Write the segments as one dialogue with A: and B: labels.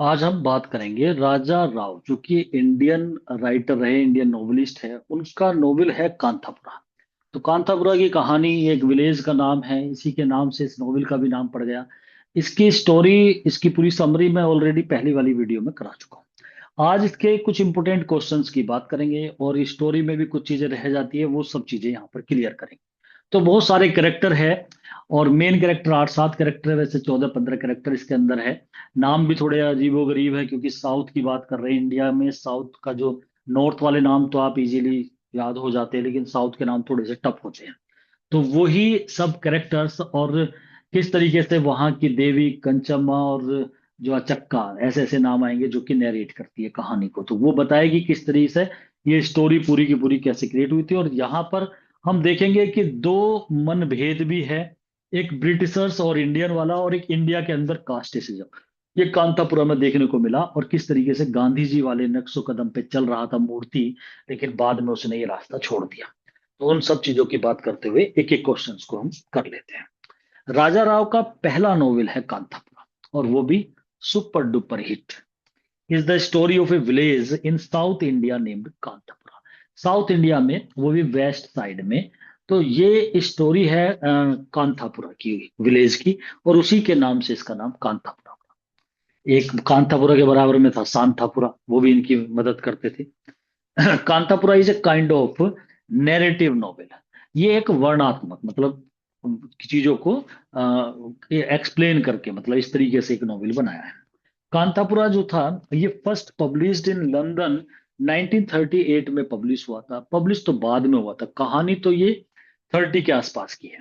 A: आज हम बात करेंगे राजा राव, जो कि इंडियन राइटर रहे, इंडियन नोवेलिस्ट है। उनका नोवेल है कांथापुरा। तो कांथापुरा की कहानी, ये एक विलेज का नाम है, इसी के नाम से इस नोवेल का भी नाम पड़ गया। इसकी स्टोरी, इसकी पूरी समरी मैं ऑलरेडी पहली वाली वीडियो में करा चुका हूँ। आज इसके कुछ इंपोर्टेंट क्वेश्चंस की बात करेंगे, और इस स्टोरी में भी कुछ चीजें रह जाती है, वो सब चीजें यहाँ पर क्लियर करेंगे। तो बहुत सारे कैरेक्टर है, और मेन कैरेक्टर 8-7 कैरेक्टर है, वैसे 14-15 कैरेक्टर इसके अंदर है। नाम भी थोड़े अजीबो गरीब है, क्योंकि साउथ की बात कर रहे हैं। इंडिया में साउथ का जो नॉर्थ वाले नाम तो आप इजीली याद हो जाते हैं, लेकिन साउथ के नाम थोड़े से टफ होते हैं। तो वही सब कैरेक्टर्स, और किस तरीके से वहां की देवी कंचम्मा और जो अचक्का, ऐसे ऐसे नाम आएंगे जो कि नरेट करती है कहानी को, तो वो बताएगी किस तरीके से ये स्टोरी पूरी की पूरी कैसे क्रिएट हुई थी। और यहाँ पर हम देखेंगे कि दो मनभेद भी है, एक ब्रिटिशर्स और इंडियन वाला, और एक इंडिया के अंदर कास्टिज्म। ये कांतापुरा में देखने को मिला, और किस तरीके से गांधी जी वाले नक्शो कदम पे चल रहा था मूर्ति, लेकिन बाद में उसने ये रास्ता छोड़ दिया। तो उन सब चीजों की बात करते हुए एक एक क्वेश्चंस को हम कर लेते हैं। राजा राव का पहला नोवेल है कांतापुरा, और वो भी super duper hit. Is the story of A village in south India named Kanthapura. South India में, वो भी वेस्ट साइड में। तो ये स्टोरी है कांतापुरा की, विलेज की, और उसी के नाम से इसका नाम कांतापुरा। एक कांतापुरा के बराबर में था सांतापुरा, वो भी इनकी मदद करते थे। Kanthapura is a kind of narrative novel. ये एक वर्णात्मक, मतलब चीजों को एक्सप्लेन करके, मतलब इस तरीके से एक नॉवेल बनाया है। कांतापुरा जो था, ये फर्स्ट पब्लिश्ड इन लंदन 1938 में पब्लिश हुआ था। पब्लिश तो बाद में हुआ था, कहानी तो ये 30 के आसपास की है।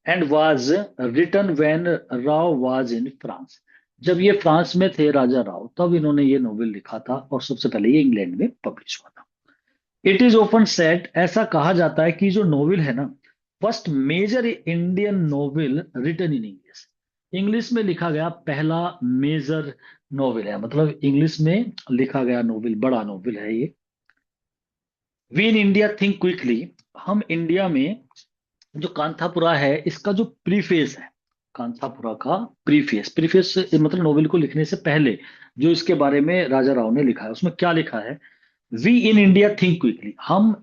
A: And was written when Rao was in France. जब ये फ्रांस में थे राजा राव, तब इन्होंने ये नॉवेल लिखा था, और सबसे पहले ये इंग्लैंड में पब्लिश हुआ था। इट इज ओपन सेट, ऐसा कहा जाता है कि जो नोवेल है ना, first major Indian novel written in English. English में लिखा गया पहला मेजर नोवेल है, मतलब इंग्लिश में लिखा गया नोवेल, बड़ा नोवेल है ये। We in India think quickly. हम इंडिया में, जो कांथापुरा है, इसका जो प्रीफेस है, कांथापुरा का प्रीफेस, प्रीफेस मतलब नोवेल को लिखने से पहले जो इसके बारे में राजा राव ने लिखा है, उसमें क्या लिखा है? We in India think quickly. हम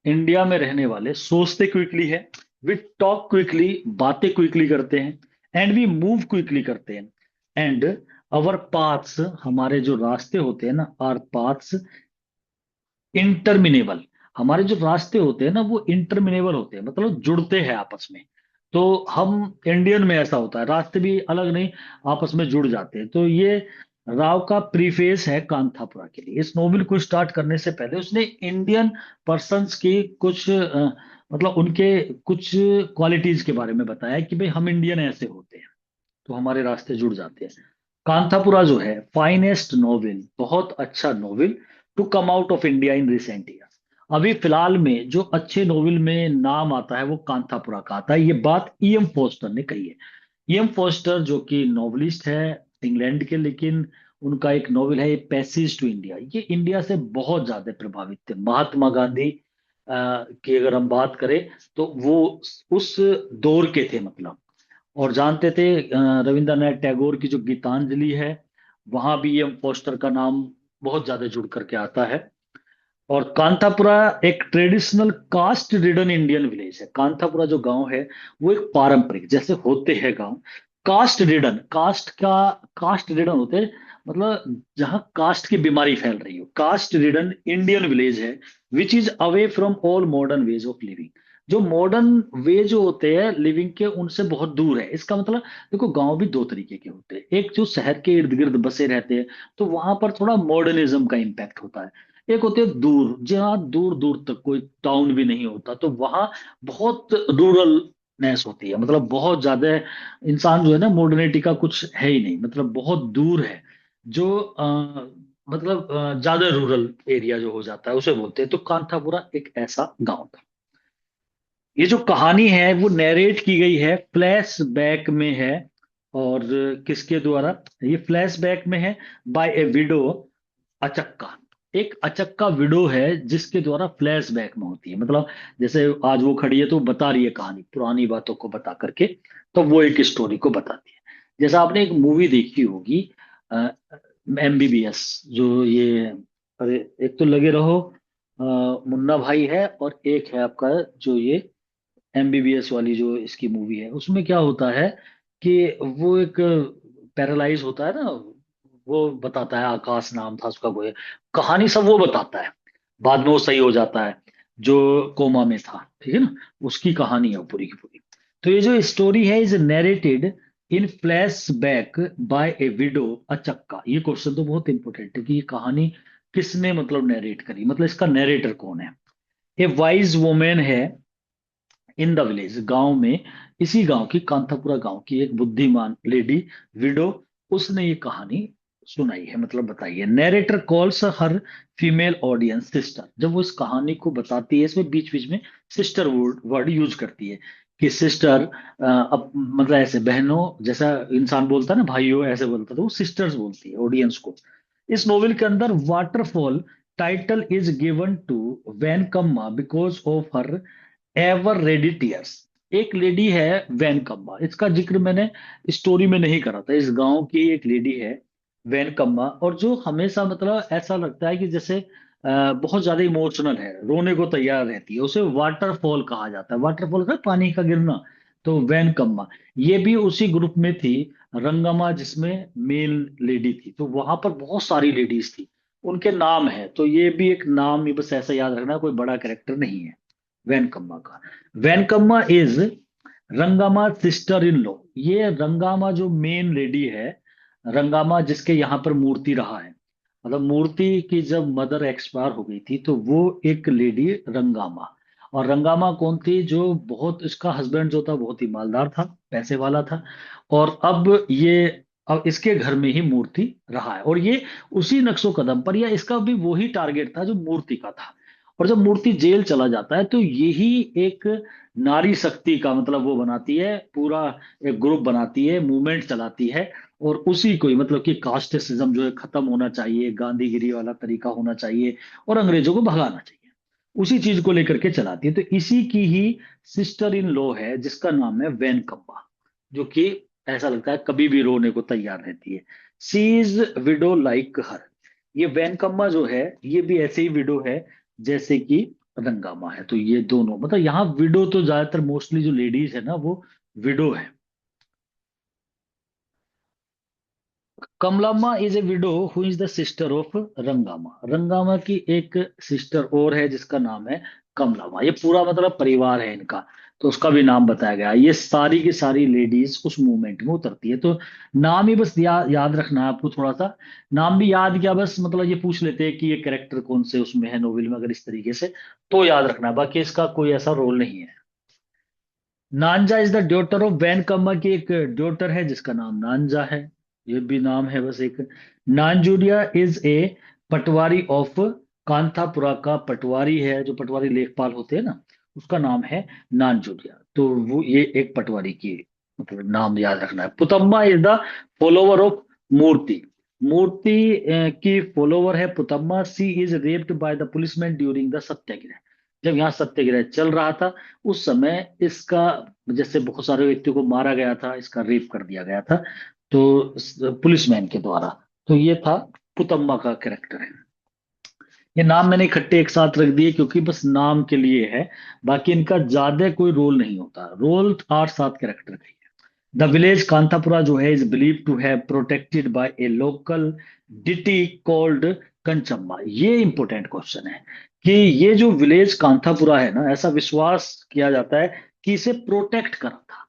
A: इंडिया में रहने वाले सोचते क्विकली है। वी टॉक क्विकली, बातें क्विकली करते हैं। एंड वी मूव क्विकली करते हैं। एंड अवर पाथ्स, हमारे जो रास्ते होते हैं ना, आर पाथ्स इंटरमिनेबल। हमारे जो रास्ते होते हैं ना, वो इंटरमिनेबल होते हैं, मतलब जुड़ते हैं आपस में। तो हम इंडियन में ऐसा होता है, रास्ते भी अलग नहीं, आपस में जुड़ जाते हैं। तो ये राव का प्रीफेस है कांथापुरा के लिए। इस नोवेल को स्टार्ट करने से पहले उसने इंडियन पर्सन्स की कुछ मतलब उनके कुछ क्वालिटीज के बारे में बताया, कि भाई हम इंडियन ऐसे होते हैं, तो हमारे रास्ते जुड़ जाते हैं। कांथापुरा जो है फाइनेस्ट नोवेल, बहुत अच्छा novel to come out of India in recent years. अभी फिलहाल में जो अच्छे नोवेल में नाम आता है, वो कांथापुरा का आता है। ये बात ईएम फोस्टर ने कही है। ईएम फोस्टर जो कि नोवेलिस्ट है इंग्लैंड के, लेकिन उनका एक नोवेल है पैसेज टू इंडिया। ये इंडिया से बहुत ज्यादा प्रभावित थे। महात्मा गांधी की अगर हम बात करें, तो वो उस दौर के थे, मतलब। और जानते थे रविंद्रनाथ टैगोर की जो गीतांजलि है, वहां भी ये पोस्टर का नाम बहुत ज्यादा जुड़ करके आता है। और कांतापुरा एक traditional caste ridden Indian village है। कांतापुरा जो गांव है, वो एक पारंपरिक, जैसे होते हैं गांव, कास्ट रिडन, कास्ट रिडन होते हैं, मतलब जहां कास्ट की बीमारी फैल रही हो, कास्ट रिडन इंडियन विलेज है। Which is away from all modern ways of living. जो मॉडर्न वे जो होते हैं लिविंग के, उनसे बहुत दूर है। इसका मतलब, देखो गांव भी दो तरीके के होते हैं। एक जो शहर के इर्द गिर्द बसे रहते हैं, तो वहां पर थोड़ा मॉडर्निज्म का इम्पैक्ट होता है। एक होते हैं दूर, जहाँ दूर दूर तक कोई टाउन भी नहीं होता, तो वहां बहुत रूरलनेस होती है, मतलब बहुत ज्यादा इंसान जो है ना, मॉडर्निटी का कुछ है ही नहीं, मतलब बहुत दूर है। जो मतलब ज्यादा रूरल एरिया जो हो जाता है, उसे बोलते हैं। तो कांथापुरा एक ऐसा गांव था। ये जो कहानी है, वो नैरेट की गई है, फ्लैश बैक में है। और किसके द्वारा? ये फ्लैश बैक में है बाय ए विडो, अचक्का। एक अचक्का विडो है, जिसके द्वारा फ्लैश बैक में होती है, मतलब जैसे आज वो खड़ी है तो बता रही है कहानी, पुरानी बातों को बता करके। तो वो एक स्टोरी को बताती है। जैसा आपने एक मूवी देखी होगी, एमबीबीएस जो ये, अरे एक तो लगे रहो मुन्ना भाई है, और एक है आपका जो ये एमबीबीएस वाली जो इसकी मूवी है, उसमें क्या होता है कि वो एक पैरालाइज होता है ना, वो बताता है, आकाश नाम था उसका, कोई कहानी सब वो बताता है। बाद में वो सही हो जाता है, जो कोमा में था, ठीक है ना, उसकी कहानी है वो पूरी की पूरी। तो ये जो स्टोरी है is narrated in flash back by A window Achakka. ये क्वेश्चन तो बहुत इंपॉर्टेंट है कि ये कहानी किसने मतलब नरेट करी, मतलब इसका नरेटर कौन है। ए वाइज वुमेन है इन द विलेज, गांव में, इसी गांव की, कांतापुरा गांव की एक बुद्धिमान लेडी विडो, उसने ये कहानी सुनाई है, मतलब बताई है। Narrator calls her female audience sister. जब वो इस कहानी को बताती है, इसमें बीच बीच में सिस्टर वर्ड वर्ड यूज करती है कि सिस्टर, अब मतलब ऐसे बहनों जैसा इंसान बोलता है ना, भाइयों ऐसे बोलता है, तो वो सिस्टर्स बोलती है ऑडियंस को। इस नोवेल के अंदर waterfall title is given to Venkamma because of her ever ready tears. एक लेडी है वैन कम्मा, इसका जिक्र मैंने स्टोरी में नहीं करा था। इस गांव की एक लेडी है वैन कम्मा, और जो हमेशा मतलब ऐसा लगता है कि जैसे बहुत ज्यादा इमोशनल है, रोने को तैयार रहती है, उसे वाटरफॉल कहा जाता है। वाटरफॉल का पानी का गिरना। तो वैन कम्मा ये भी उसी ग्रुप में थी, रंगम्मा, जिसमें मेल लेडी थी। तो वहां पर बहुत सारी लेडीज थी, उनके नाम है, तो ये भी एक नाम ही बस ऐसा याद रखना, कोई बड़ा कैरेक्टर नहीं है वैनकम्मा का। वैनकम्मा इज रंगामा सिस्टर इन लॉ। ये रंगामा जो मेन लेडी है, रंगामा जिसके यहाँ पर मूर्ति रहा है, मतलब मूर्ति की जब मदर एक्सपायर हो गई थी, तो वो एक लेडी रंगामा। और रंगामा कौन थी, जो बहुत, इसका हस्बैंड जो था बहुत ही मालदार था, पैसे वाला था, और अब इसके घर में ही मूर्ति रहा है, और ये उसी नक्शो कदम पर, या इसका भी वही टारगेट था जो मूर्ति का था। और जब मूर्ति जेल चला जाता है, तो यही एक नारी शक्ति का मतलब वो बनाती है पूरा, एक ग्रुप बनाती है, मूवमेंट चलाती है, और उसी को ही मतलब कि कास्टिज्म जो है खत्म होना चाहिए, गांधीगिरी वाला तरीका होना चाहिए, और अंग्रेजों को भगाना चाहिए, उसी चीज को लेकर के चलाती है। तो इसी की ही सिस्टर इन लॉ है, जिसका नाम है वैन कम्बा, जो कि ऐसा लगता है कभी भी रोने को तैयार रहती है। सी इज विडो लाइक हर। ये वैन कम्बा जो है, ये भी ऐसे ही विडो है जैसे कि रंगामा है। तो ये दोनों मतलब यहाँ विडो तो ज्यादातर मोस्टली जो लेडीज है ना, वो विडो है। Kamalamma is a widow who is the sister of Rangamma. Rangamma की एक सिस्टर और है जिसका नाम है कमलामा। ये पूरा मतलब परिवार है इनका, तो उसका भी नाम बताया गया है। ये सारी की सारी लेडीज उस मूवमेंट में उतरती है। तो नाम ही बस याद रखना है आपको थोड़ा सा। नाम भी याद किया बस, मतलब ये पूछ लेते हैं कि ये कैरेक्टर कौन से उसमें है नोवेल में, अगर इस तरीके से तो याद रखना है। बाकी इसका कोई ऐसा रोल नहीं है। Nanja is the ड्योटर of van कम्मा की एक ड्योटर है जिसका नाम नांजा है। ये भी नाम है बस एक। Nanjuria is a patwari of Kanthapura का पटवारी है, जो पटवारी लेखपाल होते हैं ना, उसका नाम है नानजूरिया। तो वो ये एक पटवारी की मतलब नाम याद रखना है। Puttamma is the follower of Moorthy. Moorthy की फॉलोवर है Puttamma. She is raped by the policeman during the satyagraha. जब यहाँ सत्याग्रह चल रहा था, उस समय इसका, जैसे बहुत सारे व्यक्तियों को मारा गया था, इसका रेप कर दिया गया था, तो पुलिसमैन के द्वारा। तो ये था पुतम्मा का कैरेक्टर है। ये नाम मैंने इकट्ठे एक साथ रख दिए क्योंकि बस नाम के लिए है, बाकी इनका ज्यादा कोई रोल नहीं होता। रोल 8-7 कैरेक्टर का ही है। द विलेज कांतापुरा जो है is believe to have protected by a local deity called Kanchamma. ये इंपॉर्टेंट क्वेश्चन है कि ये जो विलेज कांतापुरा है ना, ऐसा विश्वास किया जाता है कि इसे प्रोटेक्ट करा था,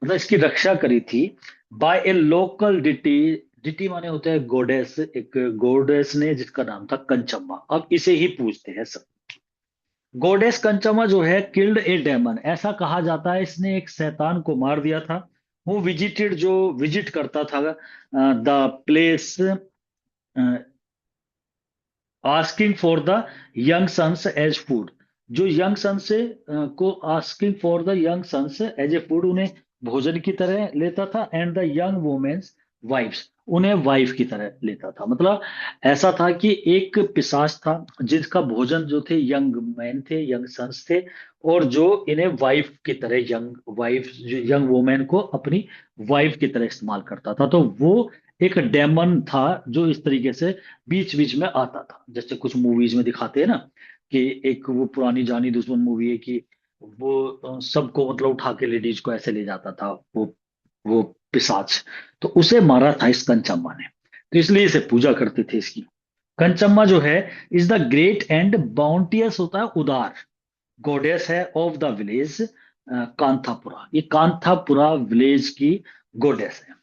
A: मतलब इसकी रक्षा करी थी, by a local deity. Deity माने होते हैं गोडेस, एक गोडेस ने जिसका नाम था कंचम्मा। अब इसे ही पूछते हैं सब। गोडेस कंचमा जो है किल्ड ए डेमन, ऐसा कहा जाता है इसने एक शैतान को मार दिया था। वो विजिटेड, जो विजिट करता था the place, asking for the young sons as food. जो यंग सन्स से को asking for the young sons as a food, उन्हें भोजन की तरह लेता था, and the young womens wives, उन्हें वाइफ की तरह लेता था। मतलब ऐसा था कि एक पिशाच था जिसका भोजन जो थे यंग मैन थे, यंग सन्स थे, और जो इन्हें वाइफ की तरह, यंग वाइफ, यंग वुमेन को अपनी वाइफ की तरह इस्तेमाल करता था। तो वो एक डेमन था जो इस तरीके से बीच बीच में आता था, जैसे कुछ मूवीज में दिखाते हैं ना कि एक वो पुरानी जानी दुश्मन मूवी है कि वो सबको मतलब उठा के लेडीज को ऐसे ले जाता था, वो पिशाच। तो उसे मारा था इस कंचम्मा ने, तो इसलिए इसे पूजा करते थे इसकी। कंचम्मा जो है इज द ग्रेट एंड बाउंटियस, होता है उदार, गॉडेस है ऑफ द विलेज कांथापुरा। ये कांथापुरा विलेज की गॉडेस है।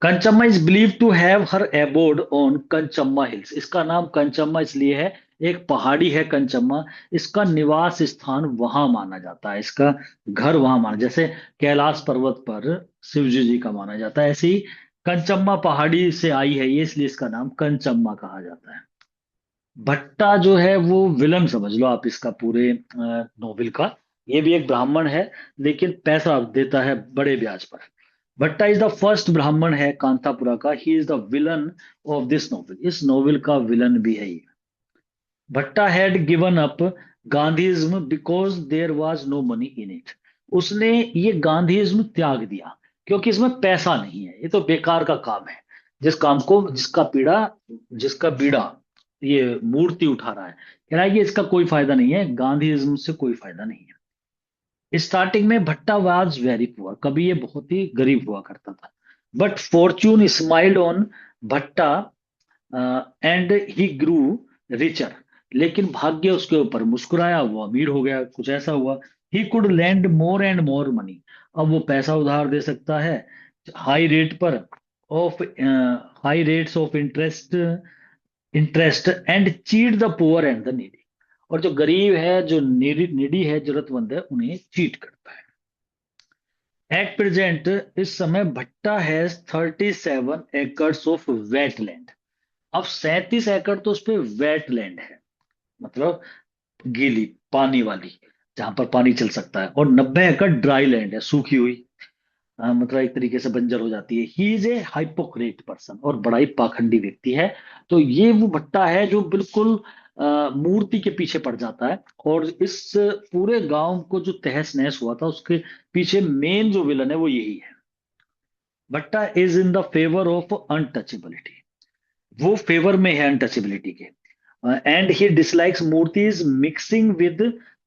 A: Kanchamma is believe to have her abode on Kanchamma hills. इसका नाम कंचम्मा इसलिए है, एक पहाड़ी है कंचम्मा, इसका निवास स्थान वहां माना जाता है, इसका घर वहां माना, जैसे कैलाश पर्वत पर शिवजी जी का माना जाता है, ऐसे ही कंचम्मा पहाड़ी से आई है ये, इसलिए इसका नाम कंचम्मा कहा जाता है। भट्टा जो है वो विलन समझ लो आप इसका पूरे नोवेल का। ये भी एक ब्राह्मण है, लेकिन पैसा देता है बड़े ब्याज पर। भट्टा इज द फर्स्ट ब्राह्मण है कांतापुरा का, he is the villain of this novel, इस नोवेल का विलन भी है ये। Bhatta had given up Gandhism because there was no money in it. उसने ये गांधीज्म त्याग दिया क्योंकि इसमें पैसा नहीं है, ये तो बेकार का काम है। जिस काम को, जिसका बीड़ा ये मूर्ति उठा रहा है, कह रहा है कि इसका कोई फायदा नहीं है, गांधीज्म से कोई फायदा नहीं है। स्टार्टिंग में भट्टा वाज वेरी पुअर, कभी ये बहुत ही गरीब हुआ करता था। बट फॉर्च्यून स्माइल्ड ऑन भट्टा एंड ही ग्रू रिचर। लेकिन भाग्य उसके ऊपर मुस्कुराया, वो अमीर हो गया, कुछ ऐसा हुआ। He could land more and more money, अब वो पैसा उधार दे सकता है हाई रेट पर, of high rates of interest interest and cheat the poor and the needy. और जो गरीब है, जो नीडी है, जरूरतमंद है, उन्हें चीट करता है। एट प्रेजेंट, इस समय भट्टा हैज 37 एकड़ ऑफ वेटलैंड। अब 37 एकड़ तो उस पे वेटलैंड है, मतलब गीली पानी वाली, जहां पर पानी चल सकता है, और 90 एकड़ ड्राई लैंड है, सूखी हुई, मतलब एक तरीके से बंजर हो जाती है। ही इज ए हाइपोक्रेट पर्सन, और बड़ा ही पाखंडी व्यक्ति है। तो ये वो भट्टा है जो बिल्कुल मूर्ति के पीछे पड़ जाता है, और इस पूरे गांव को जो तहस नहस हुआ था उसके पीछे मेन जो विलन है वो यही है। Bhatta is in the favour of untouchability, वो फेवर में है अनटचेबिलिटी के। And he dislikes Moorthy's mixing with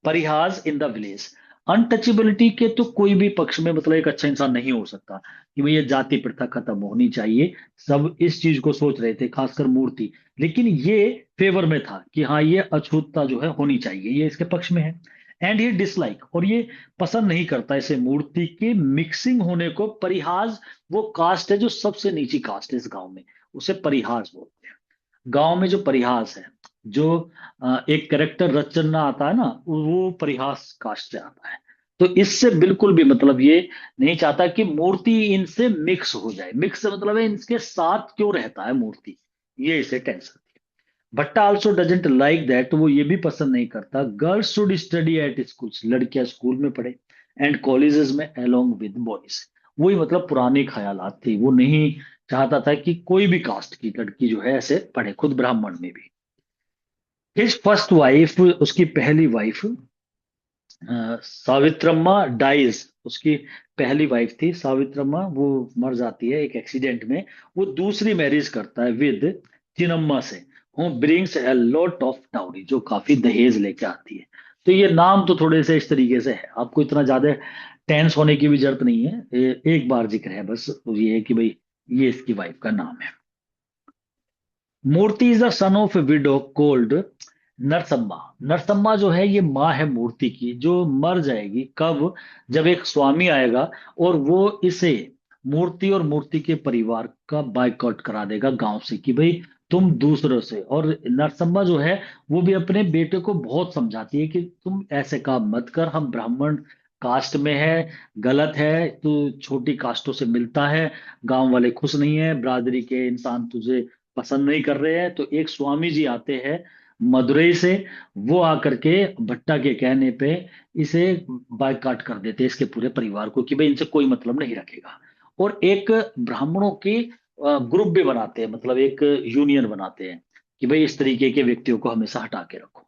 A: pariahs in the village. Untouchability के तो कोई भी पक्ष में मतलब एक अच्छा इंसान नहीं हो सकता, कि भाई ये जाति प्रथा खत्म होनी चाहिए, सब इस चीज को सोच रहे थे, खासकर मूर्ति। लेकिन ये फेवर में था कि हाँ ये अछूतता जो है होनी चाहिए, ये इसके पक्ष में है। एंड ये डिसलाइक, और ये पसंद नहीं करता इसे मूर्ति के मिक्सिंग होने को। परिहास वो कास्ट है जो सबसे नीची कास्ट है इस गांव में, उसे परिहास बोलते हैं। गांव में जो परिहास है, जो एक कैरेक्टर रचना आता है ना, वो परिहास कास्ट से आता है। तो इससे बिल्कुल भी मतलब ये नहीं चाहता कि मूर्ति इनसे मिक्स हो जाए। मिक्स से मतलब है इनके साथ क्यों रहता है मूर्ति, ये इसे टेंशन थी। भट्टा ऑल्सो डजेंट लाइक दैट, वो ये भी पसंद नहीं करता girls should study eight schools, लड़कियां स्कूल में पढ़े, एंड कॉलेजेस में अलोंग विद बॉयज। वही मतलब पुराने ख्यालात थे, वो नहीं चाहता था कि कोई भी कास्ट की लड़की जो है ऐसे पढ़े, खुद ब्राह्मण में भी। हिज फर्स्ट वाइफ, उसकी पहली वाइफ सावित्रम्मा डाइज, उसकी पहली वाइफ थी सावित्रम्मा, वो मर जाती है एक एक्सीडेंट में। वो दूसरी मैरिज करता है विद चिनम्मा से, who brings a lot of dowry, जो काफी दहेज लेके आती है। तो ये नाम तो थोड़े से इस तरीके से है, आपको इतना ज्यादा टेंस होने की भी जरूरत नहीं है, एक बार जिक्र है बस, ये है कि भाई ये इसकी वाइफ का नाम है। Moorthy is the son of widow called Narsamma. Narsamma जो है ये माँ है मूर्ति की, जो मर जाएगी कब, जब एक स्वामी आएगा और वो इसे, मूर्ति और मूर्ति के परिवार का बाइकआउट करा देगा गांव से, कि भाई तुम दूसरों से। और नरसम्मा जो है वो भी अपने बेटे को बहुत समझाती है कि तुम ऐसे काम मत कर, हम ब्राह्मण कास्ट में है, गलत है, तू छोटी कास्टों से मिलता है, गांव वाले खुश नहीं है, बिरादरी के इंसान तुझे पसंद नहीं कर रहे हैं। तो एक स्वामी जी आते हैं मदुरई से, वो आकर के भट्टा के कहने पे इसे बायकाट कर देते हैं, इसके पूरे परिवार को, कि भाई इनसे कोई मतलब नहीं रखेगा। और एक ब्राह्मणों की ग्रुप भी बनाते हैं, मतलब एक यूनियन बनाते हैं कि भाई इस तरीके के व्यक्तियों को हमेशा हटा के रखो।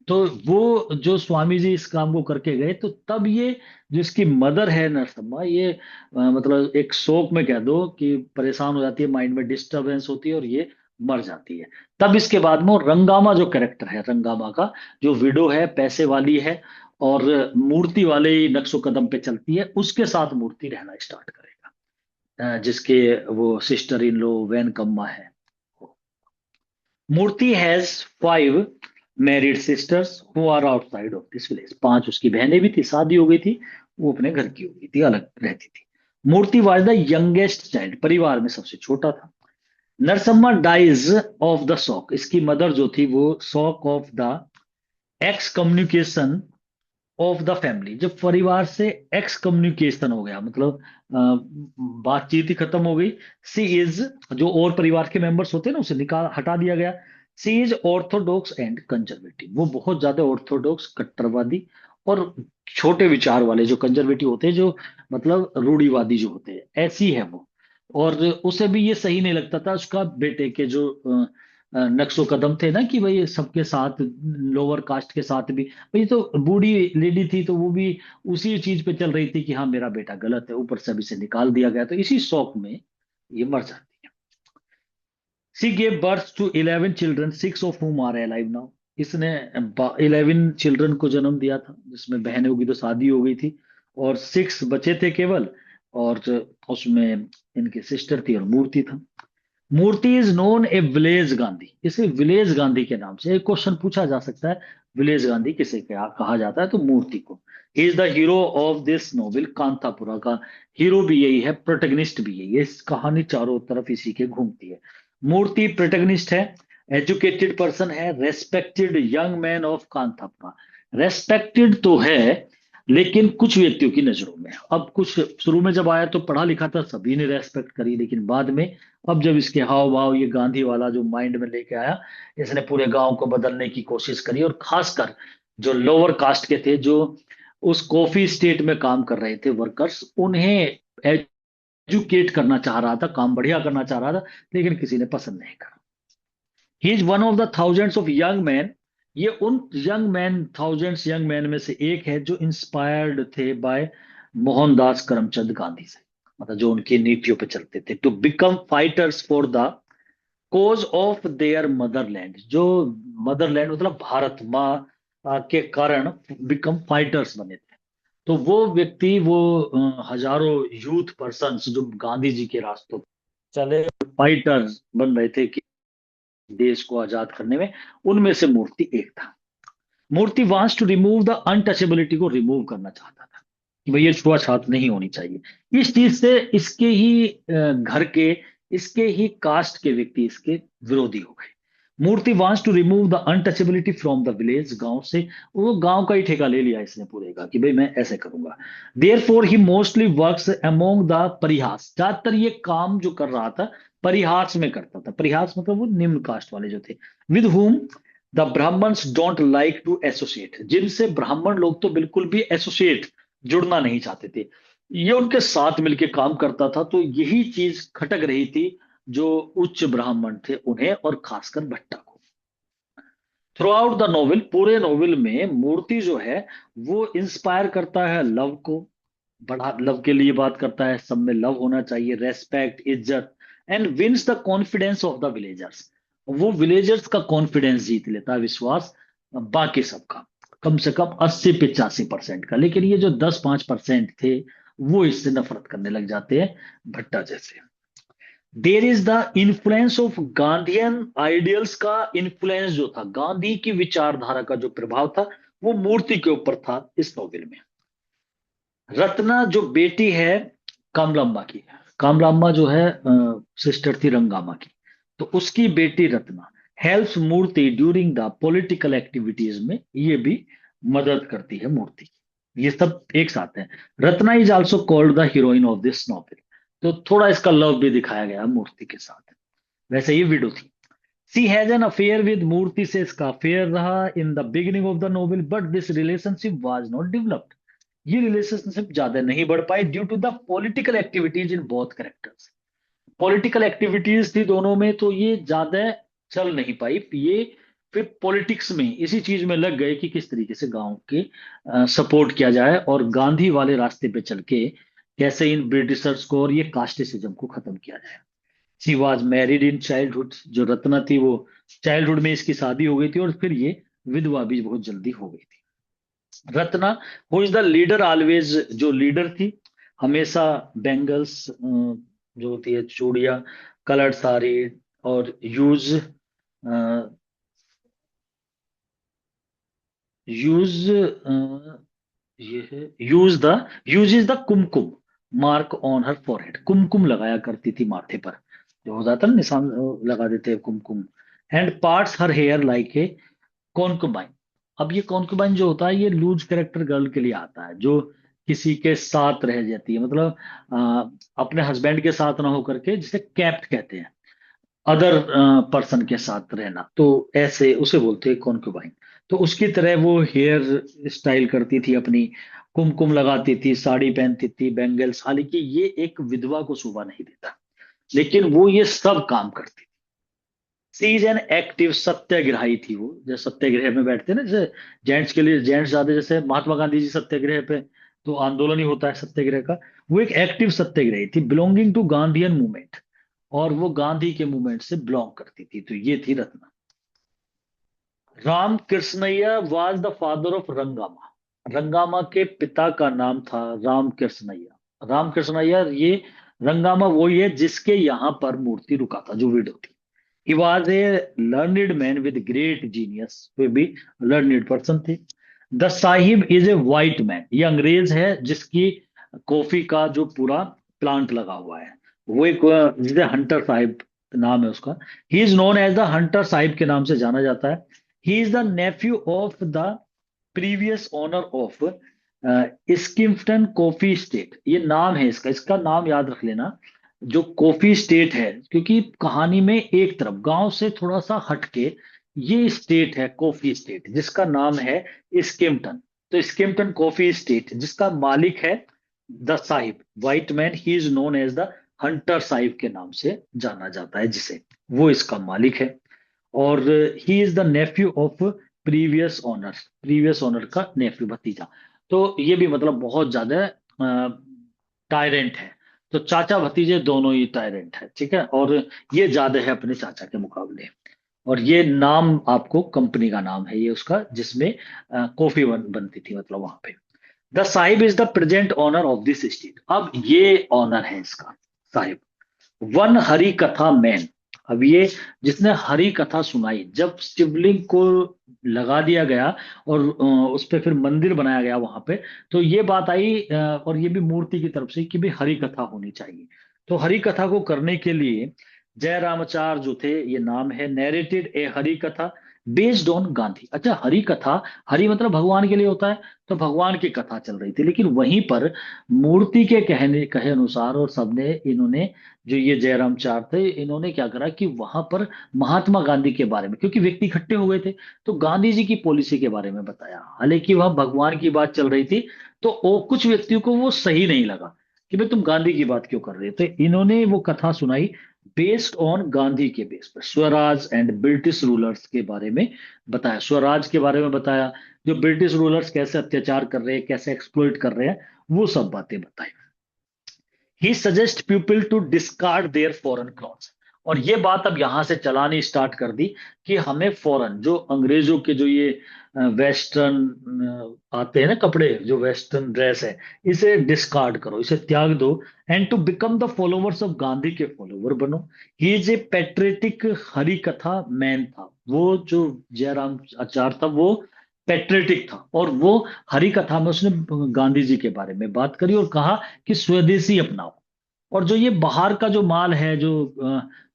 A: तो वो जो स्वामी जी इस काम को करके गए, तो तब ये जो इसकी मदर है नरसम्मा, ये मतलब एक शोक में कह दो कि परेशान हो जाती है, माइंड में डिस्टरबेंस होती है और ये मर जाती है। तब इसके बाद में वो रंगामा जो कैरेक्टर है, रंगामा का जो विडो है, पैसे वाली है, और मूर्ति वाले ही नक्शो कदम पे चलती है, उसके साथ मूर्ति रहना स्टार्ट करेगा, जिसके वो सिस्टर इन लो वैनकम्मा है। Moorthy has 5 married sisters who are outside of this village. 5 उसकी बहनें भी थी, शादी हो गई थी, वो अपने घर की हो गई थी, अलग रहती थी। Murthy was the youngest child, परिवार में सबसे छोटा था। Narsamma dies of the shock, इसकी मदर जो थी वो shock of the excommunication of the family, जब परिवार से एक्स कम्युनिकेशन हो गया, मतलब बातचीत ही खत्म हो गई। सी इज, जो और परिवार के मेंबर्स होते हैं ना, उसे निकाल हटा दिया गया। सी इज ऑर्थोडॉक्स एंड कंजर्वेटिव, वो बहुत ज्यादा ऑर्थोडॉक्स कट्टरवादी और छोटे विचार वाले जो कंजर्वेटिव होते हैं, जो मतलब रूढ़िवादी जो होते हैं, ऐसी है वो। और उसे भी ये सही नहीं लगता था उसका बेटे के जो नक्शो कदम थे ना, कि भाई सबके साथ, लोअर कास्ट के साथ भी, ये तो बूढ़ी लेडी थी, तो वो भी उसी चीज पे चल रही थी कि हाँ मेरा बेटा गलत है, ऊपर से अभी से निकाल दिया गया, तो इसी शौक में ये मर जाती है। She gave birth to 11 children, 6 of whom are alive now. इसने 11 चिल्ड्रन को जन्म दिया था, जिसमें बहनों की तो शादी हो गई थी, और 6 बचे थे केवल। और उसमें इनकी सिस्टर थी और मूर्ति था। Moorthy is known a village Gandhi, इसे विलेज गांधी के नाम से एक क्वेश्चन पूछा जा सकता है। विलेज गांधी किसे क्या कहा जाता है, तो मूर्ति को। ही is the hero of this novel, Kanthapura का हीरो भी यही है, प्रोटेगनिस्ट भी यही है, इस कहानी चारों तरफ इसी के घूमती है। मूर्ति प्रोटेगनिस्ट है, एजुकेटेड पर्सन है, respected young man of Kanthapura. Respected तो है, लेकिन कुछ व्यक्तियों की नजरों में। अब कुछ शुरू में जब आया तो पढ़ा लिखा था, सभी ने रेस्पेक्ट करी, लेकिन बाद में अब जब इसके हाव भाव ये गांधी वाला जो माइंड में लेके आया, इसने पूरे गांव को बदलने की कोशिश करी, और खासकर जो लोअर कास्ट के थे, जो उस कॉफी स्टेट में काम कर रहे थे वर्कर्स, उन्हें एजुकेट करना चाह रहा था, काम बढ़िया करना चाह रहा था, लेकिन किसी ने पसंद नहीं करा। He is one of the thousands of young man, ये उन young man, thousands young man में से एक है जो इंस्पायर्ड थे बाय मोहनदास करमचंद गांधी से, मतलब जो उनकी नीतियों पे चलते थे, to become fighters for the cause of their motherland, जो मदरलैंड मतलब भारत माँ के कारण बिकम फाइटर्स बने थे। तो वो व्यक्ति, वो हजारों यूथ पर्सन्स जो गांधी जी के रास्तों पे चले, फाइटर्स बन रहे थे कि देश को आजाद करने में, उनमें से मूर्ति एक था। Moorthy wants to remove the untouchability, को रिमूव करना चाहता था कि भाई ये छुआछात नहीं होनी चाहिए। इस चीज से इसके ही घर के, इसके ही कास्ट के व्यक्ति इसके विरोधी हो गए। Moorthy wants to remove the untouchability from the village, गांव से, वो गांव का ही ठेका ले लिया इसने पूरे का, कि भाई मैं ऐसे करूंगा। Therefore he mostly works among the pariahs, ज्यादातर ये काम जो कर रहा था परिहास में करता था। परिहास मतलब वो निम्न कास्ट वाले जो थे। With whom the Brahmins don't like to associate, जिनसे ब्राह्मण लोग तो बिल्कुल भी एसोसिएट, जुड़ना नहीं चाहते थे। ये उनके साथ मिलके काम करता था, तो यही चीज खटक रही थी जो उच्च ब्राह्मण थे उन्हें, और खासकर भट्टा को। थ्रू आउट द नोवेल, पूरे नोवेल में मूर्ति जो है वो इंस्पायर करता है लव को, बड़ा लव के लिए बात करता है, सब में लव होना चाहिए, रेस्पेक्ट, इज्जत, and wins the confidence of the villagers. वो विलेजर्स का कॉन्फिडेंस जीत लेता है, विश्वास बाकी सबका, कम से कम 80-85% का। लेकिन ये जो 10-5% थे, वो इससे नफरत करने लग जाते हैं, भट्टा जैसे। There is the influence of Gandhian ideals, का इन्फ्लुएंस जो था, गांधी की विचारधारा का जो प्रभाव था, वो मूर्ति के ऊपर था इस नोवेल में। रत्ना जो बेटी है कामलाम्मा की, कामलाम्मा जो है सिस्टर थी रंगामा की, तो उसकी बेटी Ratna helps Murthy during the political activities में, ये भी मदद करती है मूर्ति की। ये सब एक साथ है। Ratna is also called the heroine of this novel, तो थोड़ा इसका लव भी दिखाया गया मूर्ति के साथ। वैसे ये विडो थी। She has an affair with Moorthy, से इसका अफेयर रहा in the beginning of the novel, but this relationship was not developed, ये रिलेशनशिप ज्यादा नहीं बढ़ पाई, due to the political activities in both characters. Political activities थी दोनों में, तो ये ज्यादा चल नहीं पाई। ये फिर पॉलिटिक्स में इसी चीज में लग गए कि किस तरीके से गांव के सपोर्ट किया जाए और गांधी वाले रास्ते पे चल के कैसे इन ब्रिटिशर्स को और ये कास्टिसिज्म को खत्म किया जाए। She was married in childhood, जो रत्ना थी वो चाइल्डहुड में इसकी शादी हो गई थी और फिर ये विधवा भी बहुत जल्दी हो गई थी। Ratna who is the leader always, जो लीडर थी हमेशा, बैंगल्स जो होती है चूड़ियां, कलर्ड साड़ी, और यूज ये है use is the kumkum mark on her forehead. कुमकुम लगाया करती थी माथे पर, जो हो जाता है ना निशान, लगा देते हैं कुमकुम। And parts her hair like a concubine. अब ये कॉन्कुबाइन जो होता है ये लूज कैरेक्टर गर्ल के लिए आता है, जो किसी के साथ रह जाती है, मतलब अपने हस्बैंड के साथ ना होकर के, जिसे कैप्ट कहते हैं, अदर पर्सन के साथ रहना, तो ऐसे उसे बोलते हैं कॉन्क्यूबाइन। तो उसकी तरह वो हेयर स्टाइल करती थी अपनी, कुमकुम लगाती थी, साड़ी पहनती थी, बैंगल्स। हालांकि ये एक विधवा को शोभा नहीं देता, लेकिन वो ये सब काम करती। सी इज एन एक्टिव सत्याग्रही थी वो, जैसे सत्याग्रह में बैठते हैं ना, जैसे जेंट्स के लिए जेंट्स ज्यादा, जैसे महात्मा गांधी जी सत्याग्रह पे तो आंदोलन ही होता है सत्याग्रह का। वो एक एक्टिव सत्याग्रही थी, बिलोंगिंग टू गांधीयन मूवमेंट, और वो गांधी के मूवमेंट से बिलोंग करती थी। तो ये थी Ratna. Ram Krishnayya was the father of Rangamma. Rangamma के पिता का नाम था राम कृष्णैया। राम कृष्णैया, ये रंगामा वही है जिसके यहाँ पर मूर्ति रुका था, जो विडो थी। He was a learned man with great genius, वे भी लर्निड पर्सन थे। The sahib is a white man, ये अंग्रेज है जिसकी कॉफी का जो पूरा प्लांट लगा हुआ है, वो एक जिसे हंटर साहिब नाम है उसका। He is known as the hunter sahib के नाम से जाना जाता है। He is the nephew of the previous owner of Skeffington coffee estate. ये नाम है इसका, इसका नाम याद रख लेना, जो कॉफी स्टेट है, क्योंकि कहानी में एक तरफ गांव से थोड़ा सा हटके ये स्टेट है कॉफी स्टेट, जिसका नाम है स्किम्पटन। तो स्किम्पटन कॉफी स्टेट जिसका मालिक है the sahib, white man, he is known as the hunter sahib के नाम से जाना जाता है जिसे, वो इसका मालिक है। और ही is the nephew of previous owner, previous owner का नेफ्यू, भतीजा। तो ये भी मतलब बहुत ज्यादा टायरेंट है। तो चाचा भतीजे दोनों ही टायरेंट है, ठीक है, और ये ज्यादा है अपने चाचा के मुकाबले। और ये नाम आपको कंपनी का नाम है ये उसका, जिसमें कॉफी बनती थी, मतलब वहां पे। The sahib is the present owner of this state. अब ये ऑनर है इसका, साहिब। वन हरि कथा मैन, अब ये जिसने हरि कथा सुनाई, जब शिवलिंग को लगा दिया गया और उस पे फिर मंदिर बनाया गया वहां पे, तो ये बात आई और ये भी मूर्ति की तरफ से कि भी हरि कथा होनी चाहिए। तो हरि कथा को करने के लिए जय रामाचार्य जो थे, ये नाम है, नैरेटेड ए हरि कथा बेस्ड ऑन गांधी। अच्छा, हरि कथा, हरि मतलब भगवान के लिए होता है, तो भगवान की कथा चल रही थी, लेकिन वहीं पर मूर्ति के कहने कहे अनुसार, और सबने इन्होंने, जो ये जयराम चार थे, इन्होंने क्या करा कि वहां पर महात्मा गांधी के बारे में, क्योंकि व्यक्ति इकट्ठे हो गए थे, तो गांधी जी की पॉलिसी के बारे में बताया। हालांकि वह भगवान की बात चल रही थी, तो वो कुछ व्यक्तियों को वो सही नहीं लगा कि भाई तुम गांधी की बात क्यों कर रहे हो। तो इन्होंने वो कथा सुनाई बेस्ड ऑन गांधी के बेस पर, स्वराज एंड ब्रिटिश रूलर्स के बारे में बताया, स्वराज के बारे में बताया, जो ब्रिटिश रूलर्स कैसे अत्याचार कर रहे हैं, कैसे एक्सप्लॉइट कर रहे हैं, वो सब बातें बताई। He suggest people to discard their foreign clothes. और ये बात अब यहां से चलानी स्टार्ट कर दी कि हमें फॉरेन, जो अंग्रेजों के जो ये वेस्टर्न आते हैं ना कपड़े, जो वेस्टर्न ड्रेस है, इसे डिस्कार्ड करो, इसे त्याग दो, and to become the followers of Gandhi के फॉलोवर बनो। He is a patriotic Harikatha man था वो, जो जयराम आचार्य था वो पेट्रियटिक था, और वो हरि कथा में उसने गांधी जी के बारे में बात करी और कहा कि स्वदेशी अपनाओ, और जो ये बाहर का जो माल है, जो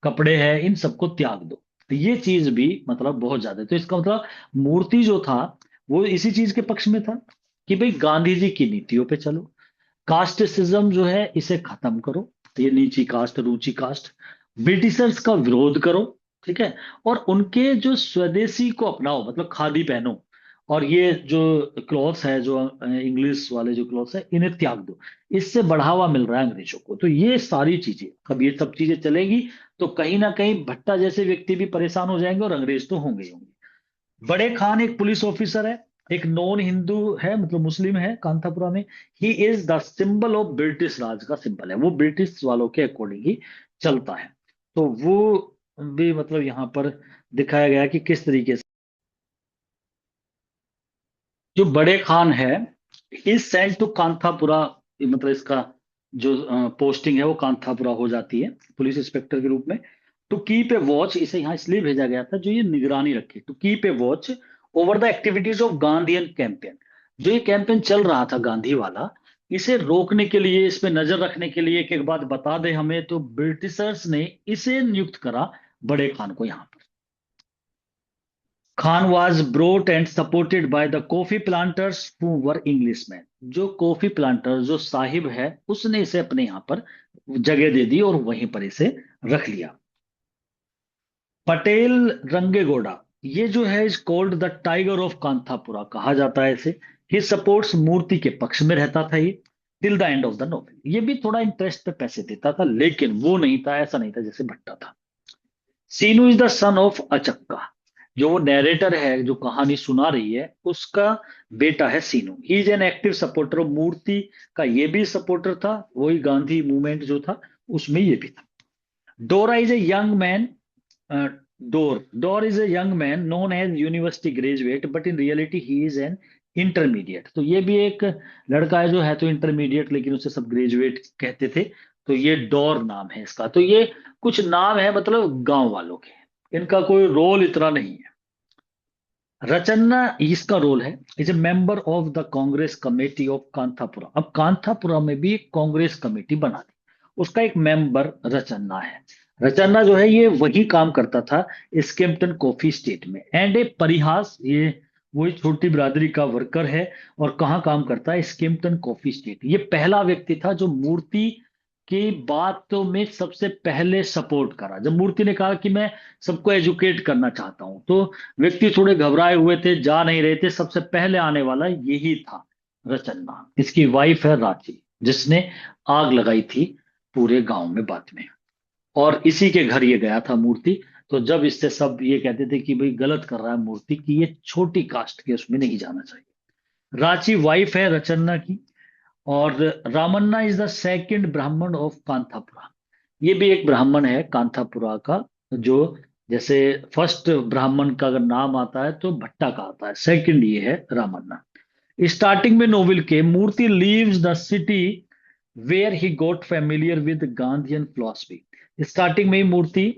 A: कपड़े हैं, इन सबको त्याग दो। तो ये चीज भी मतलब बहुत ज्यादा, तो इसका मतलब मूर्ति जो था वो इसी चीज के पक्ष में था कि भाई गांधी जी की नीतियों पे चलो, कास्टिसिज्म जो है इसे खत्म करो, तो ये नीची कास्ट, रूची कास्ट, ब्रिटिशर्स का विरोध करो, ठीक है, और उनके जो स्वदेशी को अपनाओ, मतलब खादी पहनो, और ये जो क्लॉथ्स है, जो इंग्लिश वाले जो क्लॉथ्स है, इन्हें त्याग दो। इससे बढ़ावा मिल रहा है अंग्रेजों को। तो ये सारी चीजें, अब ये सब चीजें चलेंगी तो कहीं ना कहीं भट्टा जैसे व्यक्ति भी परेशान हो जाएंगे और अंग्रेज तो होंगे ही होंगे। बड़े खान एक पुलिस ऑफिसर है, एक नॉन हिंदू है, मतलब मुस्लिम है कांतापुरा में। He is the symbol of British Raj का सिंबल है, वो ब्रिटिश वालों के अकॉर्डिंग ही चलता है। तो वो भी मतलब यहाँ पर दिखाया गया कि किस तरीके से जो बड़े खान है इज सेंट टू कांथापुरा, मतलब इसका जो पोस्टिंग है वो कांथापुरा हो जाती है पुलिस इंस्पेक्टर के रूप में। टू कीप ए वॉच, इसे यहाँ इसलिए भेजा गया था जो ये निगरानी रखे, to keep a watch over the activities of Gandhian campaign. जो ये कैंपेन चल रहा था गांधी वाला, इसे रोकने के लिए, इस पे नजर रखने के लिए, एक एक बात बता दे हमें, तो ब्रिटिशर्स ने इसे नियुक्त करा बड़े खान को यहाँ पर। Khan was brought and supported by the coffee planters who were Englishmen। जो कॉफी प्लांटर जो साहिब है उसने इसे अपने यहाँ पर जगह दे दी और वहीं पर इसे रख लिया। पटेल रंगेगौड़ा, ये जो है is called the tiger of Kanthapura, कहा जाता है इसे। ही सपोर्ट्स मूर्ति के पक्ष में रहता था ये till the end of the novel. ये भी थोड़ा इंटरेस्ट पे पैसे देता था, लेकिन वो नहीं था, ऐसा नहीं था जैसे भट्टा था। Seenu is the son of Achakka, जो वो नैरेटर है जो कहानी सुना रही है उसका बेटा है Seenu. He is an active supporter of Moorthy का, ये भी सपोर्टर था, वही गांधी मूवमेंट जो था उसमें ये भी था। Dora is a young man, Dore is a young man known as university graduate but in reality he is an intermediate. तो ये भी एक लड़का है जो है तो इंटरमीडिएट, लेकिन उसे सब ग्रेजुएट कहते थे। तो ये डोर नाम है इसका। तो ये कुछ नाम है मतलब गांव वालों के, इनका कोई रोल इतना नहीं है। रचन्ना इसका रोल है, is a member of the Congress committee of Kanthapura. अब कांथापुरा में भी एक कांग्रेस कमेटी बना दी, उसका एक मेंबर रचन्ना है। रचन्ना जो है ये वही काम करता था स्किम्पटन कॉफी स्टेट में। एंड ए परिहास, ये वही छोटी बिरादरी का वर्कर है। और कहाँ काम करता है? स्किम्पटन कॉफी स्टेट। ये पहला व्यक्ति था जो मूर्ति की बातों में सबसे पहले सपोर्ट करा। जब मूर्ति ने कहा कि मैं सबको एजुकेट करना चाहता हूं, तो व्यक्ति थोड़े घबराए हुए थे, जा नहीं रहे थे। सबसे पहले आने वाला यही था रचन्ना। इसकी वाइफ है रांची, जिसने आग लगाई थी पूरे गांव में बाद में। और इसी के घर ये गया था मूर्ति। तो जब इससे सब ये कहते थे कि भाई गलत कर रहा है मूर्ति, कि ये छोटी कास्ट के उसमें नहीं जाना चाहिए। रांची वाइफ है रचन्ना की। और रामन्ना इज द सेकंड ब्राह्मण ऑफ कांथापुरा। ये भी एक ब्राह्मण है कांथापुरा का। जो जैसे फर्स्ट ब्राह्मण का अगर नाम आता है तो भट्टा का आता है, सेकंड ये है रामन्ना। स्टार्टिंग में नोवेल के Moorthy leaves the city where he got familiar with Gandhian philosophy. Starting में ही मूर्ति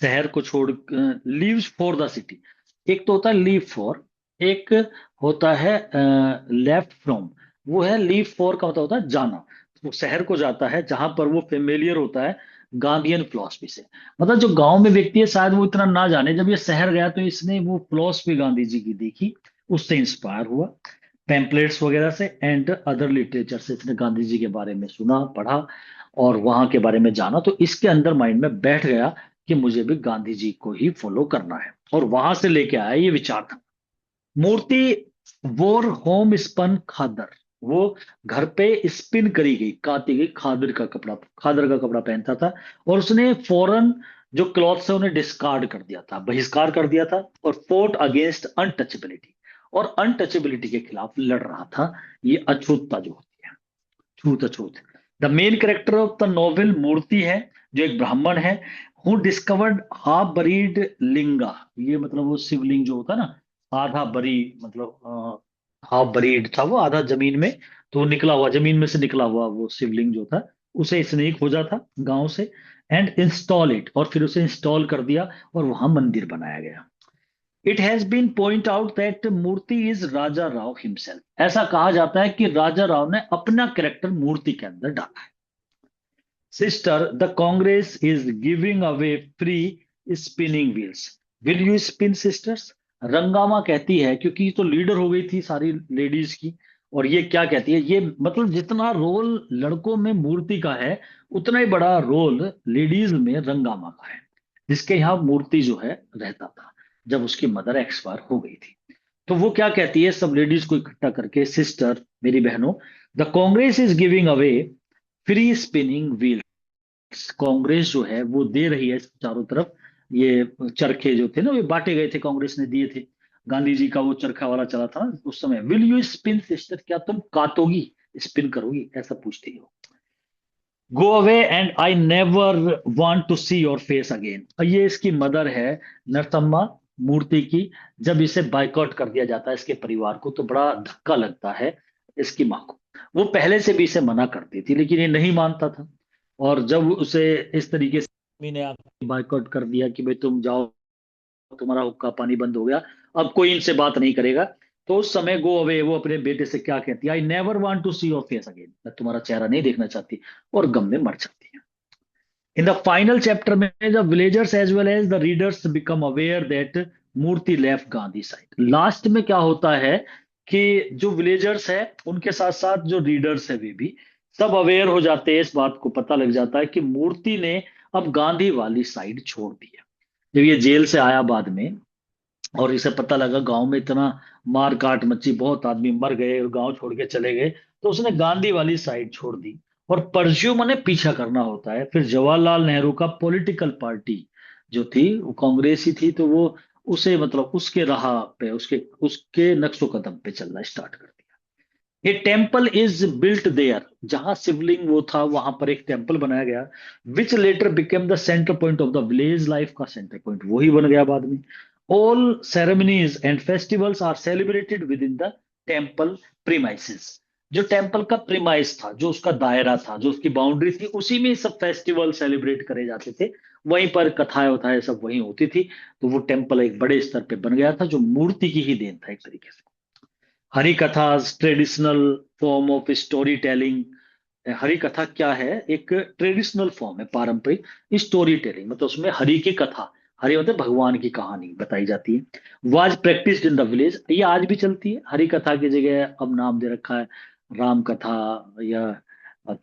A: शहर को छोड़ लीव्स फॉर द सिटी। एक तो होता है लीव फॉर, एक होता है लेफ्ट फ्रॉम। वो है लीव फॉर का मतलब होता है जाना। वो शहर को जाता है जहां पर वो फेमिलियर होता है गांधीयन फिलॉसफी से। मतलब जो गांव में व्यक्ति है शायद वो इतना ना जाने, जब ये शहर गया तो इसने वो फिलॉसफी गांधी जी की देखी, उससे इंस्पायर हुआ, पैम्पलेट्स वगैरह से एंड अदर लिटरेचर से इसने गांधी जी के बारे में सुना पढ़ा और वहां के बारे में जाना। तो इसके अंदर माइंड में बैठ गया कि मुझे भी गांधी जी को ही फॉलो करना है, और वहां से लेके आया ये विचार था। मूर्ति वोर होम स्पन खादर, वो घर पे स्पिन करी गई, काती गई खादर का कपड़ा, खादर का कपड़ा पहनता था। और उसने फॉरन जो क्लॉथ्स है उन्हें डिस्कार्ड कर दिया था, बहिष्कार कर दिया था। और फोर्ट अगेंस्ट अनटचेबिलिटी, और अनटचेबिलिटी के खिलाफ लड़ रहा था। ये अछूतता जो होती है, छूत अछूत। The main character of the novel Moorthy है, जो एक ब्राह्मण है। Who discovered half buried linga, ये मतलब वो शिवलिंग जो होता है ना, आधा बरी, मतलब हाफ बरीड था वो, आधा जमीन में, तो वो निकला हुआ, जमीन में से निकला हुआ वो शिवलिंग जो था, उसे इसने ही खोजा था गांव से। एंड इंस्टॉल इट, और फिर उसे इंस्टॉल कर दिया और वहां मंदिर बनाया गया। It has been point out that Moorthy is Raja Rao himself. ऐसा कहा जाता है कि राजा राव ने अपना कैरेक्टर मूर्ति के अंदर डाला है। Sister, the Congress is giving away free spinning wheels, will you spin sisters? Rangamma कहती है, क्योंकि ये तो लीडर हो गई थी सारी लेडीज की। और ये क्या कहती है, ये मतलब जितना रोल लड़कों में मूर्ति का है, उतना ही बड़ा रोल लेडीज में रंगामा का है, जिसके यहाँ मूर्ति जो है रहता था जब उसकी मदर एक्सपायर हो गई थी। तो वो क्या कहती है सब लेडीज को इकट्ठा करके, सिस्टर मेरी बहनों, the Congress is giving away free spinning wheel. Congress जो है वो दे रही है चारों तरफ, ये चरखे जो थे ना, ये बांटे गए थे, कांग्रेस ने दिए थे। गांधी जी का वो चरखा वाला चला था ना उस समय, विल यू स्पिन सिस्टर, क्या तुम कातोगी, स्पिन करोगी, ऐसा पूछती है। Go away and I never want to see your face again. ये इसकी मदर है, नरसम्मा मूर्ति की। जब इसे बाइकआउट कर दिया जाता है इसके परिवार को, तो बड़ा धक्का लगता है इसकी माँ को। वो पहले से भी इसे मना करती थी, लेकिन ये नहीं मानता था। और जब उसे इस तरीके से मम्मी ने आके बाइकआउट कर दिया कि भाई तुम जाओ, तुम्हारा हुक्का पानी बंद हो गया, अब कोई इनसे बात नहीं करेगा, तो उस समय गो अवे वो अपने बेटे से क्या कहती है, I never want to see your face again, मैं तुम्हारा चेहरा नहीं देखना चाहती, और गम में मर जाती है। इन द फाइनल चैप्टर में the villagers as well as the readers become aware that Moorthy left Gandhi side. Last में क्या होता है कि जो विलेजर्स है उनके साथ साथ जो रीडर्स है वे भी सब अवेयर हो जाते हैं, इस बात को पता लग जाता है कि मूर्ति ने अब गांधी वाली साइड छोड़ दी है। जब ये जेल से आया बाद में और इसे पता लगा गांव में इतना मार काट मची, बहुत आदमी मर गए और गांव छोड़ के चले गए, तो उसने गांधी वाली साइड छोड़ दी। और परस्यू मने पीछा करना होता है। फिर जवाहरलाल नेहरू का पॉलिटिकल पार्टी जो थी वो कांग्रेस ही थी, तो वो उसे मतलब उसके राह पे, उसके उसके नक्शो कदम पे चलना स्टार्ट कर दिया। A temple is built there, जहां शिवलिंग वो था वहां पर एक टेम्पल बनाया गया, which later became the centre point of the village life का सेंटर पॉइंट वही बन गया बाद में। All ceremonies and festivals are celebrated within the temple premises. जो टेम्पल का प्रीमाइस था, जो उसका दायरा था, जो उसकी बाउंड्री थी, उसी में सब फेस्टिवल सेलिब्रेट करे जाते थे। वहीं पर कथाएं वथाएं सब वहीं होती थी। तो वो टेम्पल एक बड़े स्तर पे बन गया था, जो मूर्ति की ही देन था एक तरीके से। Hari kathas traditional form of story telling. हरि कथा क्या है, एक ट्रेडिशनल फॉर्म है, पारंपरिक स्टोरी टेलिंग, मतलब उसमें हरि की कथा, हरि मतलब भगवान की कहानी बताई जाती है। Was practised in the village, ये आज भी चलती है। हरि कथा की जगह अब नाम दे रखा है राम कथा, या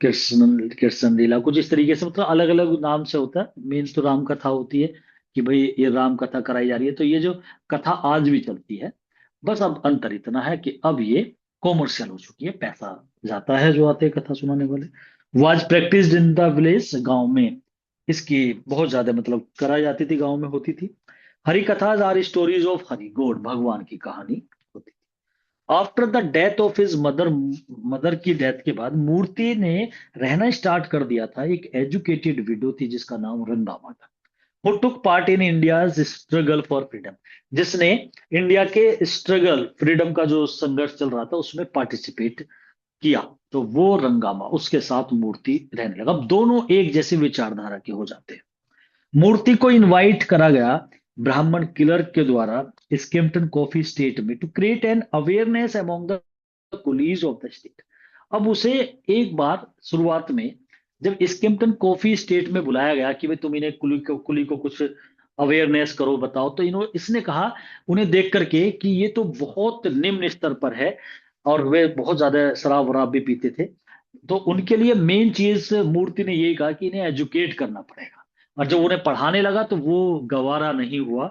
A: कृष्ण कृष्ण लीला, कुछ इस तरीके से, मतलब अलग अलग नाम से होता है। मेन तो राम कथा होती है कि भाई ये राम कथा कराई जा रही है, तो ये जो कथा आज भी चलती है। बस अब अंतर इतना है कि अब ये कॉमर्शियल हो चुकी है, पैसा जाता है जो आते हैं कथा सुनाने वाले। Was practised in the village, गांव में इसकी बहुत ज्यादा मतलब कराई जाती थी, गांव में होती थी। Hari kathas are stories of Hari god, भगवान की कहानी होती थी। After the death of his mother, mother की डेथ के बाद मूर्ति ने रहना स्टार्ट कर दिया था एक एजुकेटेड विडो थी जिसका नाम रंगामा था। Who took part in India's struggle for freedom, जिसने इंडिया के स्ट्रगल फ्रीडम का जो संघर्ष चल रहा था उसमें पार्टिसिपेट किया। तो वो रंगामा, उसके साथ मूर्ति रहने लगा। अब दोनों एक जैसे विचारधारा के हो जाते हैं। मूर्ति को इनवाइट करा गया ब्राह्मण क्लर्क के द्वारा स्किम्पटन कॉफी स्टेट में to create an awareness among the coolies of the estate. अब उसे एक बार शुरुआत में जब स्किम्पटन कॉफी स्टेट में बुलाया गया कि भाई तुम इन्हें कुली को कुछ अवेयरनेस करो, बताओ, तो इन्होंने इसने कहा उन्हें देख करके कि ये तो बहुत निम्न स्तर पर है और वे बहुत ज्यादा शराब वराब भी पीते थे। तो उनके लिए मेन चीज मूर्ति ने यही कहा कि इन्हें एजुकेट करना पड़ेगा। और जब उन्हें पढ़ाने लगा तो वो गवारा नहीं हुआ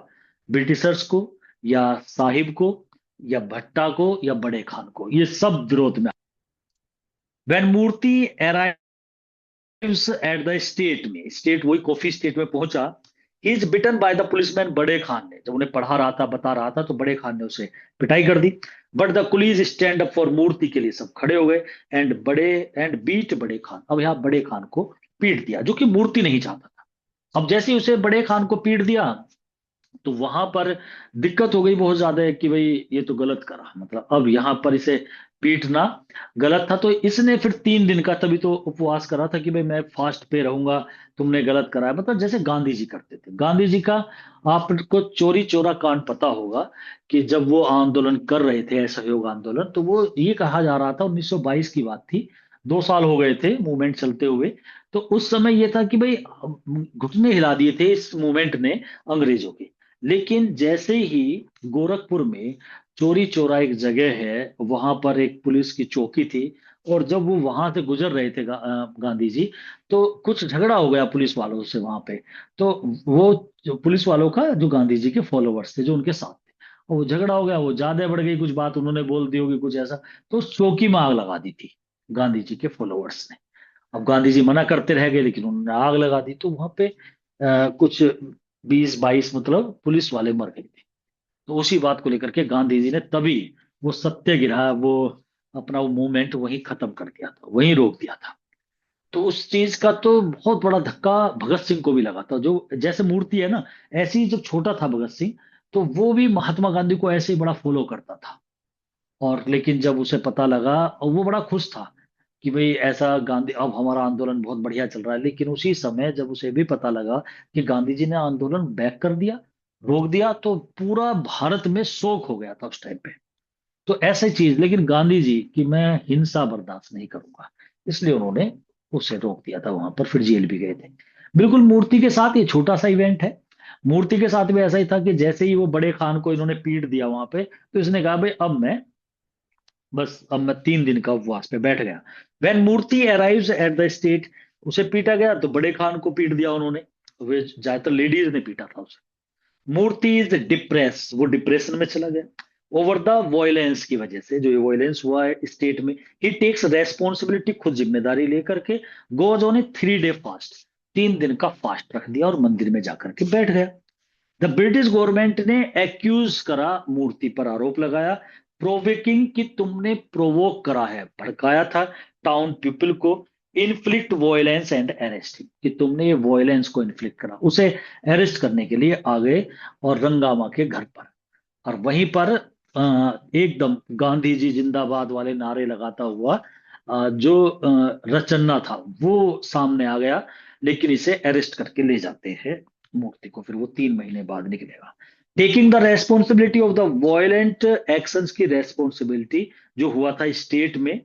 A: ब्रिटिशर्स को, या साहिब को, या भट्टा को, या बड़े खान को, ये सब विरोध में। When Moorthy at the estate में, स्टेट वही कॉफी स्टेट में पहुंचा, he is beaten by the policeman, Bade Khan ने, जब उन्हें पढ़ा रहा था बता रहा था तो बड़े खान ने उसे पिटाई कर दी। But the coolies stand up for, Moorthy के लिए सब खड़े हो गए। एंड बीट बड़े खान, अब यहाँ बड़े खान को पीट दिया, जो कि मूर्ति नहीं चाहता था। अब जैसे ही उसे बड़े खान को पीट दिया तो वहां पर दिक्कत हो गई बहुत ज्यादा है कि भाई ये तो गलत करा, मतलब अब यहाँ पर इसे पीटना गलत था। तो इसने फिर 3 दिन का तभी तो उपवास करा था कि भाई मैं फास्ट पे रहूंगा, तुमने गलत करा है, मतलब जैसे गांधी जी करते थे। गांधी जी का आपको चोरी चोरा कांड पता होगा कि जब वो आंदोलन कर रहे थे, असहयोग आंदोलन, तो वो ये कहा जा रहा था, 1922 की बात थी, 2 साल हो गए थे मूवमेंट चलते हुए। तो उस समय ये था कि भाई घुटने हिला दिए थे इस मूवमेंट ने अंग्रेजों के। लेकिन जैसे ही गोरखपुर में चोरी चोरा एक जगह है, वहां पर एक पुलिस की चौकी थी, और जब वो वहां से गुजर रहे थे गांधी जी, तो कुछ झगड़ा हो गया पुलिस वालों से वहां पे। तो वो जो पुलिस वालों का, जो गांधी जी के फॉलोवर्स थे जो उनके साथ थे, और वो झगड़ा हो गया, वो ज्यादा बढ़ गई, कुछ बात उन्होंने बोल दी होगी कुछ ऐसा, तो उस चौकी में आग लगा दी थी गांधी जी के फॉलोवर्स ने। अब गांधी जी मना करते रह गए, लेकिन उन्होंने आग लगा दी, तो वहां पे कुछ 20-22 मतलब पुलिस वाले मर गए थे। तो उसी बात को लेकर के गांधी जी ने तभी वो सत्याग्रह, वो अपना वो मूवमेंट वहीं खत्म कर दिया था, वहीं रोक दिया था। तो उस चीज का तो बहुत बड़ा धक्का भगत सिंह को भी लगा था। जो जैसे मूर्ति है ना, ऐसे ही जब छोटा था भगत सिंह, तो वो भी महात्मा गांधी को ऐसे ही बड़ा फॉलो करता था। और लेकिन जब उसे पता लगा, और वो बड़ा खुश था कि भाई ऐसा गांधी, अब हमारा आंदोलन बहुत बढ़िया चल रहा है। लेकिन उसी समय जब उसे भी पता लगा कि गांधी जी ने आंदोलन बैक कर दिया, रोक दिया, तो पूरा भारत में शोक हो गया था उस टाइम पे। तो ऐसी चीज, लेकिन गांधी जी की मैं हिंसा बर्दाश्त नहीं करूंगा, इसलिए उन्होंने उसे रोक दिया था वहां पर, फिर जेल भी गए थे। बिल्कुल मूर्ति के साथ ये छोटा सा इवेंट है। मूर्ति के साथ भी ऐसा ही था कि जैसे ही वो बड़े खान को इन्होंने पीट दिया वहां पे, तो इसने कहा भाई अब मैं 3 दिन का उपवास पे बैठ गया। When Moorthy arrives at the estate, उसे पीटा गया तो बड़े खान को पीट दिया उन्होंने। वे ज्यादातर लेडीज ने पीटा था उसे। मूर्ति इज डिप्रेस, वो डिप्रेशन में चला गया ओवर द वॉयलेंस की वजह से, जो ये वॉयलेंस हुआ है स्टेट में। ही टेक्स रेस्पॉन्सिबिलिटी, खुद जिम्मेदारी लेकर के goes on a 3 day fast, 3 दिन का फास्ट रख दिया और मंदिर में जाकर के बैठ गया। द ब्रिटिश गवर्नमेंट ने एक्यूज करा, मूर्ति पर आरोप लगाया, प्रोवोकिंग, कि तुमने प्रोवोक करा है, भड़काया था टाउन पीपल को, इन्फ्लिक्ट वॉयलेंस एंड अरेस्ट, कि तुमने ये वॉयलेंस को इन्फ्लिक्ट करा, उसे अरेस्ट करने के लिए आ गए और रंगामा के घर पर। और वहीं पर एकदम गांधी जी जिंदाबाद वाले नारे लगाता हुआ जो रचन्ना था वो सामने आ गया। लेकिन इसे अरेस्ट करके ले जाते हैं मूर्ति को, फिर वो 3 महीने बाद निकलेगा। Taking the responsibility of the violent actions की रेस्पॉन्सिबिलिटी, जो हुआ था स्टेट में,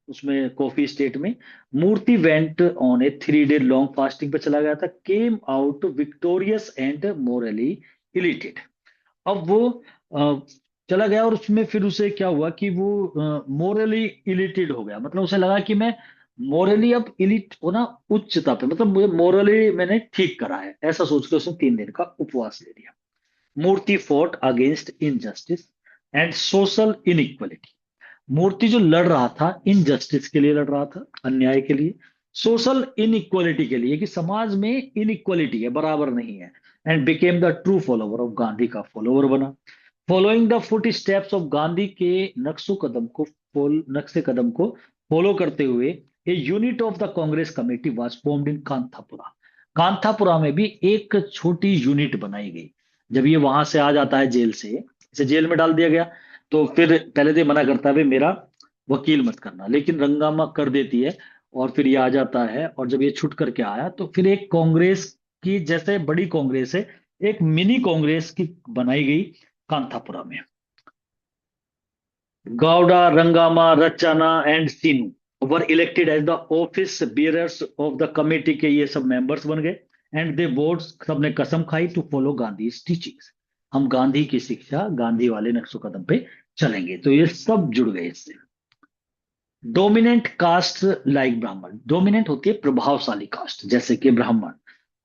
A: उसमें कॉफी स्टेट में, Moorthy went on a 3 day long fasting पे चला गया था, came out victorious and morally elated. अब वो अ, चला गया और उसमें फिर उसे क्या हुआ कि वो मोरली इलिटेड हो गया। मतलब उसे लगा कि मैं मोरली अब इलिट होना, उच्चता पे, मतलब मुझे मोरली मैंने ठीक करा है, ऐसा सोच के उसने 3 दिन का उपवास ले लिया। Moorthy fought against injustice and social inequality. Moorthy जो लड़ रहा था, इनजस्टिस के लिए लड़ रहा था, अन्याय के लिए, सोशल इनइक्वलिटी के लिए, कि समाज में इनइक्वलिटी है, बराबर नहीं है। And became the true follower of, Gandhi का फॉलोवर बना। Following the footsteps of Gandhi के नक्शे कदम को फॉलो करते हुए, a unit of the Congress committee was formed in Kanthapura. Kanthapura में भी एक छोटी यूनिट बनाई गई। जब ये वहां से आ जाता है जेल से, इसे जेल में डाल दिया गया, तो फिर पहले तो ये मना करता है भाई मेरा वकील मत करना, लेकिन रंगामा कर देती है। और फिर ये आ जाता है, और जब ये छुट करके आया तो फिर एक कांग्रेस की, जैसे बड़ी कांग्रेस है, एक मिनी कांग्रेस की बनाई गई कांथापुरा में। Gowda, Rangamma, Rachanna and Seenu were elected as the office bearers of the committee के, ये सब मेंबर्स बन गए। एंड दे वोट, सबने कसम खाई टू फॉलो गांधी टीचिंग्स, हम गांधी की शिक्षा, गांधी वाले नक्शो कदम पे चलेंगे। तो ये सब जुड़ गए इससे। डोमिनेंट कास्ट लाइक ब्राह्मण, डोमिनेंट होती है प्रभावशाली कास्ट, जैसे कि ब्राह्मण,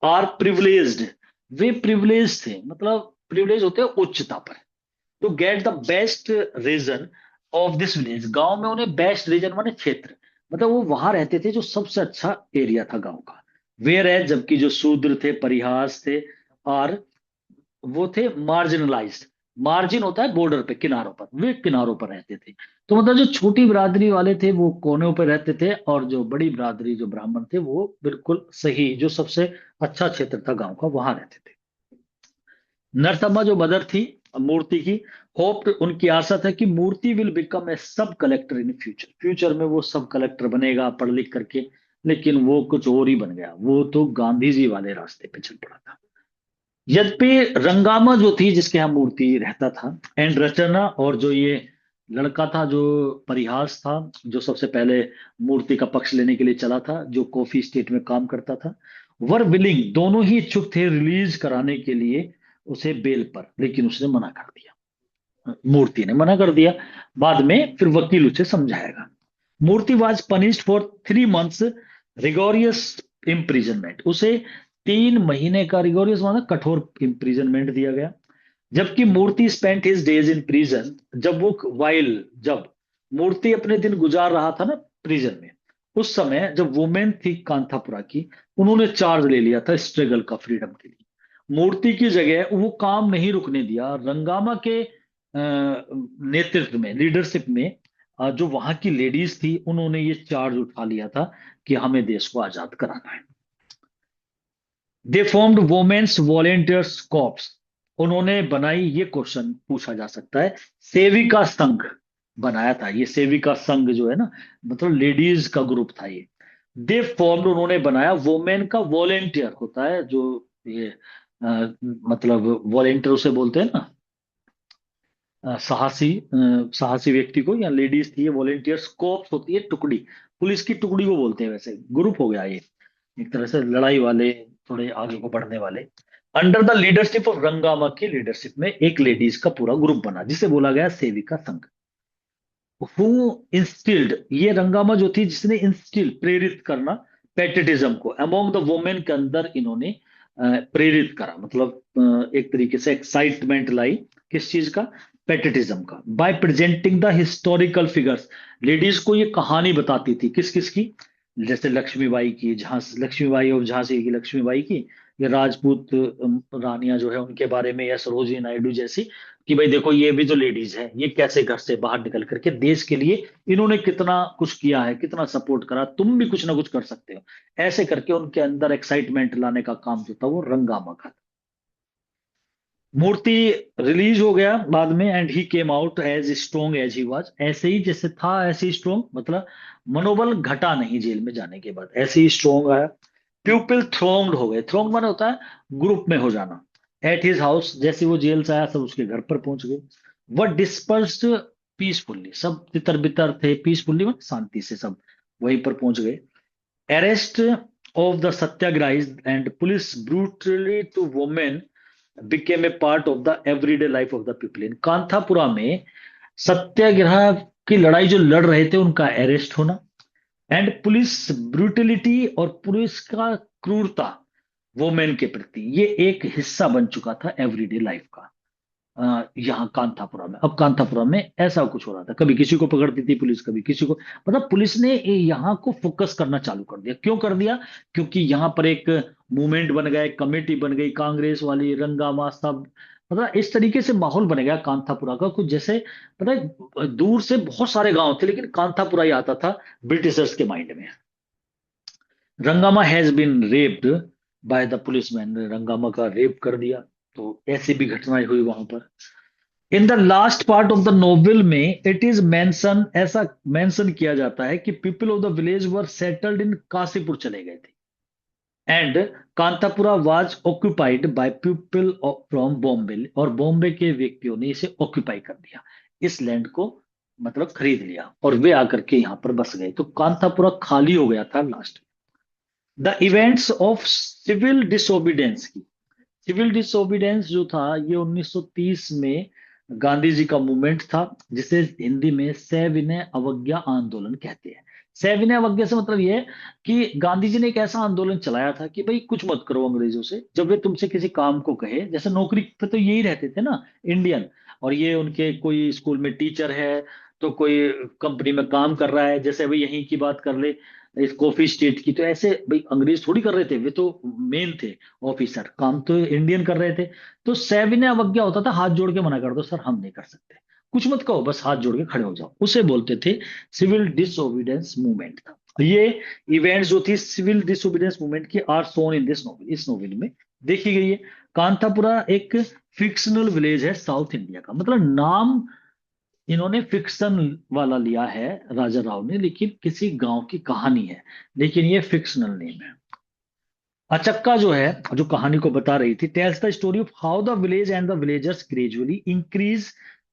A: आर प्रिविलेज्ड, वे प्रिविलेज थे, मतलब प्रिविलेज होते हैं उच्चता पर, to get the best region of this village, गांव में उन्हें बेस्ट रीजन माने क्षेत्र, मतलब वो वहां रहते थे जो सबसे अच्छा एरिया था गांव का। वेयर है, जबकि जो शूद्र थे, परिहास थे, और वो थे मार्जिनलाइज्ड। मार्जिन होता है बॉर्डर पे, किनारों पर, वे किनारों पर रहते थे। तो मतलब जो छोटी बिरादरी वाले थे वो कोनों पर रहते थे, और जो बड़ी बिरादरी, जो ब्राह्मण थे, वो बिल्कुल सही, जो सबसे अच्छा क्षेत्र था गांव का, वहां रहते थे। नरसम्मा जो मदर थी मूर्ति की, होप्ड, उनकी आशा था कि मूर्ति विल बिकम ए सब कलेक्टर इन फ्यूचर, फ्यूचर में वो सब कलेक्टर बनेगा पढ़ लिख करके। लेकिन वो कुछ और ही बन गया, वो तो गांधी जी वाले रास्ते पे चल पड़ा था। यद्यपि रंगामा जो थी, जिसके यहाँ मूर्ति रहता था, एंड रचना, और जो ये लड़का था जो परिहास था, जो सबसे पहले मूर्ति का पक्ष लेने के लिए चला था, जो कॉफी स्टेट में काम करता था, वर विलिंग, दोनों ही इच्छुक थे रिलीज कराने के लिए उसे बेल पर, लेकिन उसने मना कर दिया, मूर्ति ने मना कर दिया। बाद में फिर वकील उसे समझाएगा। Moorthy was punished for 3 months rigorous imprisonment, उसे 3 महीने का, रिगोरियस मतलब कठोर इम्प्रिजनमेंट दिया गया। जबकि Moorthy spent his days in prison, जब मूर्ति अपने दिन गुजार रहा था ना प्रिजन में, उस समय जब वुमेन थी कांथापुरा की, उन्होंने चार्ज ले लिया था स्ट्रगल का, फ्रीडम के लिए। मूर्ति की जगह वो काम नहीं रुकने दिया। रंगामा के नेतृत्व में, लीडरशिप में, जो वहां की लेडीज थी उन्होंने ये चार्ज उठा लिया था कि हमें देश को आजाद कराना है। दे फॉर्म्ड वोमेन्स वॉलेंटियर्स कॉर्प्स। उन्होंने बनाई, ये क्वेश्चन पूछा जा सकता है, सेविका संघ बनाया था। ये सेविका संघ जो है ना, मतलब लेडीज का ग्रुप था ये। दे फॉर्म्ड, उन्होंने बनाया, वोमेन का वॉलेंटियर होता है जो ये मतलब वॉलेंटियर उसे बोलते हैं ना, साहसी व्यक्ति को, या लेडीज थी ये वॉलेंटियर्स। कॉर्प्स होती है टुकड़ी, पुलिस की टुकड़ी को बोलते हैं वैसे। ग्रुप हो गया ये, एक तरह से लड़ाई वाले, थोड़े आगे को बढ़ने वाले। अंडर द लीडरशिप ऑफ रंगामा की लीडरशिप में एक लेडीज का पूरा ग्रुप बना जिसे बोला गया सेविका संघ। हु इंस्टिल्ड, ये रंगामा जो थी जिसने इंस्टिल, प्रेरित करना, पैट्रियटिज्म को अमोंग द वुमेन के अंदर इन्होंने प्रेरित करा, मतलब एक तरीके से एक्साइटमेंट लाई। किस चीज का? पैट्रियटिज्म का। Bye presenting the historical figures, ladies को ये कहानी बताती थी, किस किस की? जैसे लक्ष्मीबाई की, झांसी, लक्ष्मीबाई और झांसी की लक्ष्मीबाई की, या राजपूत रानियां जो है उनके बारे में, या सरोजिनी नायडू जैसी, कि भाई देखो ये भी तो लेडीज है, ये कैसे घर से बाहर निकल करके देश के लिए इन्होंने कितना कुछ किया है, कितना सपोर्ट करा, तुम भी कुछ ना कुछ कर सकते हो। ऐसे करके उनके अंदर एक्साइटमेंट लाने का काम जो था वो रंगामा का था। मूर्ति रिलीज हो गया बाद में, and he came out as strong as he was. ऐसे ही जैसे था ऐसे ही स्ट्रोंग, मतलब मनोबल घटा नहीं जेल में जाने के बाद, ऐसे ही स्ट्रोंग आया। प्यूपिल थ्रोंग्ड हो गए। थ्रोंग माने होता है ग्रुप में हो जाना। एट हिज हाउस, जैसे वो जेल से आया सब उसके घर पर पहुंच गए। वह डिस्पर्स्ड पीसफुल्ली, सब तितर बितर थे, पीसफुल्ली मतलब शांति से सब वहीं पर पहुंच गए। Arrest of the satyagrahis and police brutality to women became a part of the everyday life of the people in Kanthapura में। सत्याग्रह की लड़ाई जो लड़ रहे थे उनका अरेस्ट होना, एंड पुलिस ब्रूटिलिटी, और पुलिस का क्रूरता वोमेन के प्रति, ये एक हिस्सा बन चुका था एवरीडे लाइफ का। यहाँ कांथापुरा में, अब कांथापुरा में ऐसा कुछ हो रहा था, कभी किसी को पकड़ती थी पुलिस, कभी किसी को, मतलब पुलिस ने यहाँ को फोकस करना चालू कर दिया। क्यों कर दिया? क्योंकि यहाँ पर एक मूवमेंट बन गया, एक कमेटी बन गई, कांग्रेस वाली, रंगामा सब, मतलब इस तरीके से माहौल बन गया कांथापुरा का कुछ जैसे, पता है दूर से बहुत सारे गांव थे लेकिन कांथापुरा ही आता था ब्रिटिशर्स के माइंड में। Rangamma has been raped by the policeman, Rangamma का रेप कर दिया। तो ऐसी भी घटनाएं हुई वहां पर। In the last part of the novel में इट इज मेंशन, ऐसा मेंशन किया जाता है कि people of the village were settled in Kashipur चले गए थे, and Kanthapura was occupied by people from Bombay, और बॉम्बे के व्यक्तियों ने इसे ऑक्यूपाई कर दिया, इस लैंड को मतलब खरीद लिया, और वे आकर के यहाँ पर बस गए। तो कांतापुरा खाली हो गया था last. The events of civil disobedience की, सिविल डिसोबीडेंस जो था ये 1930 में गांधी जी का मूवमेंट था, जिसे हिंदी में सविनय अवज्ञा आंदोलन कहते हैं। सविनय अवज्ञा से मतलब ये है कि गांधी जी ने एक ऐसा आंदोलन चलाया था कि भाई कुछ मत करो अंग्रेजों से, जब वे तुमसे किसी काम को कहे, जैसे नौकरी पे तो यही रहते थे ना इंडियन, और ये उनके कोई स्कूल में टीचर है, तो कोई कंपनी में काम कर रहा है, जैसे भाई यहीं की बात कर ले, इस कॉफी स्टेट की, तो ऐसे भाई अंग्रेज थोड़ी कर रहे थे, वे तो मेन थे ऑफिसर, काम तो इंडियन कर रहे थे। तो सविनय अवज्ञा होता था, हाथ जोड़ के मना कर दो, सर हम नहीं कर सकते, कुछ मत कहो, बस हाथ जोड़ के खड़े हो जाओ, उसे बोलते थे सिविल डिसोबीडियंस मूवमेंट था। ये इवेंट्स जो थी सिविल डिसोबीडियंस मूवमेंट की are shown in this novel, इस नोवेल में देखी गई है। कांतापुरा एक फिक्शनल विलेज है साउथ इंडिया का, मतलब नाम इन्होंने फिक्शन वाला लिया है राजा राव ने, लेकिन किसी गांव की कहानी है, लेकिन ये फिक्शनल नेम है। अचक्का जो है, जो कहानी को बता रही थी, tells the story of how the village and the villagers gradually increase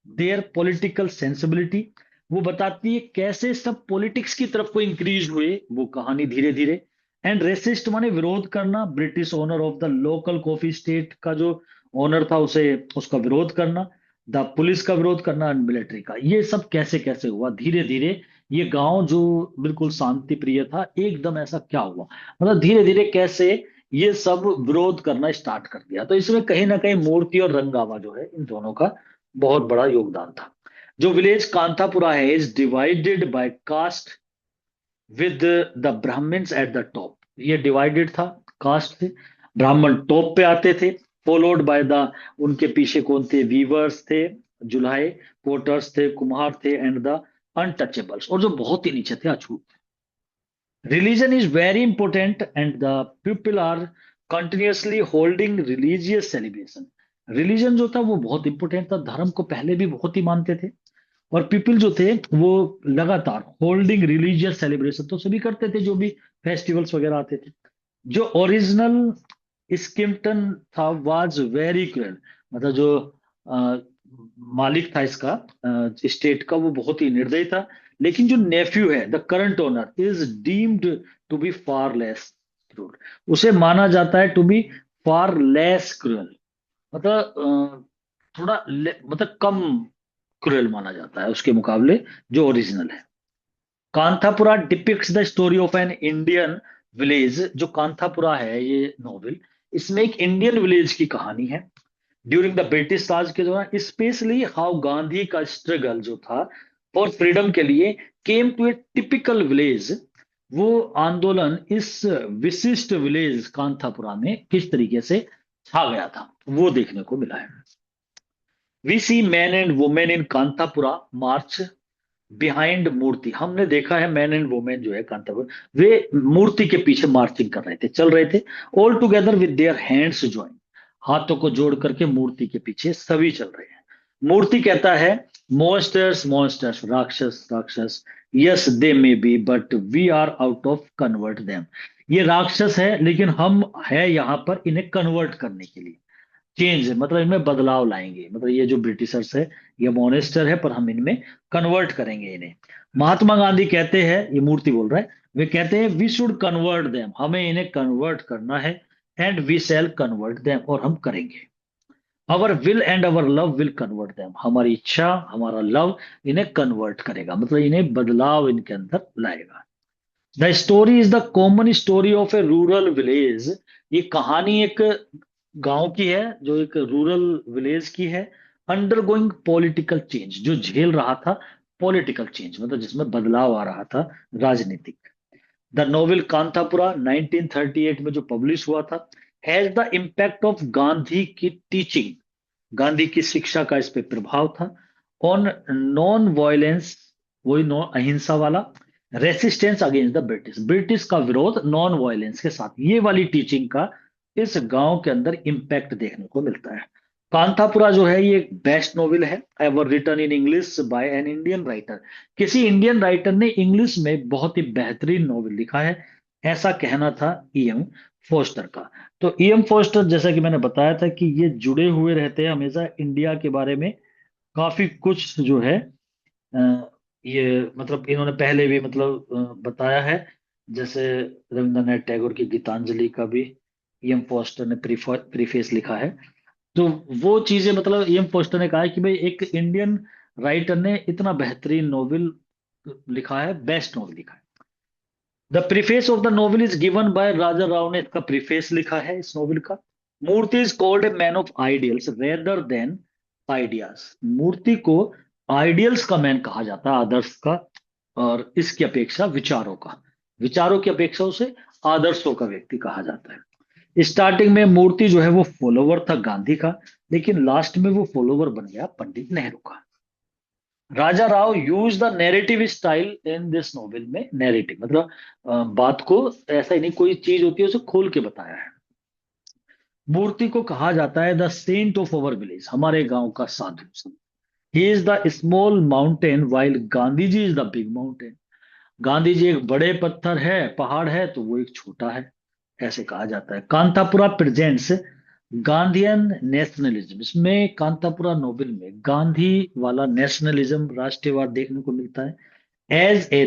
A: their political sensibility. वो बताती है कैसे सब पॉलिटिक्स की तरफ को इंक्रीज हुए वो कहानी धीरे धीरे। एंड रेसिस्ट माने विरोध करना, British owner of the local coffee state का जो ओनर था उसे, उसका विरोध करना, द पुलिस का विरोध करना, मिलिट्री का, ये सब कैसे कैसे हुआ धीरे धीरे। ये गांव जो बिल्कुल शांति प्रिय था, एकदम ऐसा क्या हुआ, मतलब धीरे धीरे कैसे ये सब विरोध करना स्टार्ट कर दिया। तो इसमें कहीं ना कहीं मूर्ति और रंगावा जो है इन दोनों का बहुत बड़ा योगदान था। जो विलेज कांतापुरा है is divided by caste with the Brahmins at the top. ये डिवाइडेड था कास्ट से, ब्राह्मण टॉप पे आते थे, फॉलोड बाय द, उनके पीछे कौन थे? वीवर्स थे, जुलाहे, पोर्टर्स थे, कुम्हार थे, एंड द अनटचेबल्स, और जो बहुत ही नीचे थे, अछूत। Religion is very important, and the people are continuously holding religious celebration. Religion जो था वो बहुत इंपॉर्टेंट था, धर्म को पहले भी बहुत ही मानते थे, और पीपल जो थे वो लगातार होल्डिंग रिलीजियस सेलिब्रेशन तो सभी करते थे, जो भी फेस्टिवल्स वगैरह आते थे। जो ओरिजिनल स्किम्पटन था वाज वेरी क्रूएल, मतलब जो अ, मालिक था इसका, स्टेट का, वो बहुत ही निर्दयी था। लेकिन जो नेफ्यू है, the current owner, is deemed to be far less क्रूर। उसे माना जाता है to be far less cruel, मतलब मतलब कम क्रूएल माना जाता है उसके मुकाबले जो ओरिजिनल है। Kanthapura depicts the story of an Indian village. जो कांथापुरा है ये नॉवेल, इसमें एक इंडियन विलेज की कहानी है ड्यूरिंग द ब्रिटिश राज के दौरान, स्पेशली हाउ गांधी का स्ट्रगल जो था फॉर फ्रीडम के लिए came to a typical village. वो आंदोलन इस विशिष्ट विलेज कांथापुरा में किस तरीके से छा गया था, वो देखने को मिला है। We see men and women in Kanthapura march behind Moorthy. हमने देखा है मैन एंड वुमेन जो है कांतापुर, वे मूर्ति के पीछे मार्चिंग कर रहे थे, चल रहे थे, all together with their hands join, हाथों को जोड़ करके मूर्ति के पीछे सभी चल रहे हैं। मूर्ति कहता है, मॉन्स्टर्स मॉन्स्टर्स, राक्षस राक्षस, yes they may be but we are out of convert them. ये राक्षस है लेकिन हम है यहाँ पर इन्हें कन्वर्ट करने के लिए, चेंज मतलब इनमें बदलाव लाएंगे, मतलब ये जो ब्रिटिशर्स है ये मॉनेस्टर है पर हम इनमें कन्वर्ट करेंगे इन्हें। महात्मा गांधी कहते हैं, ये मूर्ति बोल रहा है, वे कहते हैं वी शुड कन्वर्ट देम, हमें इन्हें कन्वर्ट करना है, and we shall convert them, और हम करेंगे। Our will and our love will convert them, हमारी इच्छा हमारा लव इन्हें कन्वर्ट करेगा, मतलब इन्हें बदलाव इनके अंदर लाएगा। The story is the common story of A rural village. ये कहानी एक गांव की है, जो एक रूरल विलेज की है, अंडर गोइंग पॉलिटिकल चेंज, जो झेल रहा था पॉलिटिकल चेंज, मतलब जिसमें बदलाव आ रहा था राजनीतिक। द नोवेल कांतापुरा 1938 में जो पब्लिश हुआ था, has the impact of Gandhi की टीचिंग, गांधी की शिक्षा का इस पे प्रभाव था, ऑन नॉन वायलेंस, वही नॉन अहिंसा वाला, resistance against the British, British का विरोध नॉन वायलेंस के साथ, ये वाली टीचिंग का इस गांव के अंदर इंपैक्ट देखने को मिलता है। कांतापुरा जो है ये एक बेस्ट नोवेल है, ever written in English by an Indian writer. किसी इंडियन राइटर ने इंग्लिश में बहुत ही बेहतरीन नोवेल लिखा है, ऐसा कहना था ईएम फोस्टर का। तो ईएम फोस्टर, जैसा कि मैंने बताया था कि ये जुड़े हुए रहते हैं हमेशा इंडिया के बारे में, काफी कुछ जो है ये मतलब इन्होंने पहले भी मतलब बताया है। जैसे रविंद्रनाथ टैगोर की गीतांजलि का भी ईएम फोस्टर ने प्रीफेस लिखा है। तो वो चीजें मतलब ईएम फोस्टर ने कहा है कि भाई एक इंडियन राइटर ने इतना बेहतरीन नोवेल लिखा है, बेस्ट नोवेल लिखा है। The preface of the novel is given by Raja Rao ने इसका प्रीफेस लिखा है इस नोवेल का। Moorthy is called a man of ideals rather than ideas. Moorthy को आइडियल्स का मैन कहा जाता है, आदर्श का, और इसकी अपेक्षा विचारों का, विचारों की अपेक्षा उसे आदर्शों का व्यक्ति कहा जाता है। स्टार्टिंग में मूर्ति जो है वो फॉलोवर था गांधी का, लेकिन लास्ट में वो फॉलोवर बन गया पंडित नेहरू का। Raja Rao use the narrative style in this novel में, नैरेटिव मतलब बात को ऐसा ही नहीं, कोई चीज होती है उसे खोल के बताया है। मूर्ति को कहा जाता है the saint of our village, हमारे गांव का साधु। He is the small mountain while Gandhi ji is the big mountain. Gandhi ji एक बड़े पत्थर है, पहाड़ है, तो वो एक छोटा है, ऐसे कहा जाता है। कांतापुरा प्रेजेंट्स गांधीयन नेशनलिज्म, इसमें कांतापुरा नोवेल में गांधी वाला नेशनलिज्म, राष्ट्रवाद देखने को मिलता है। As a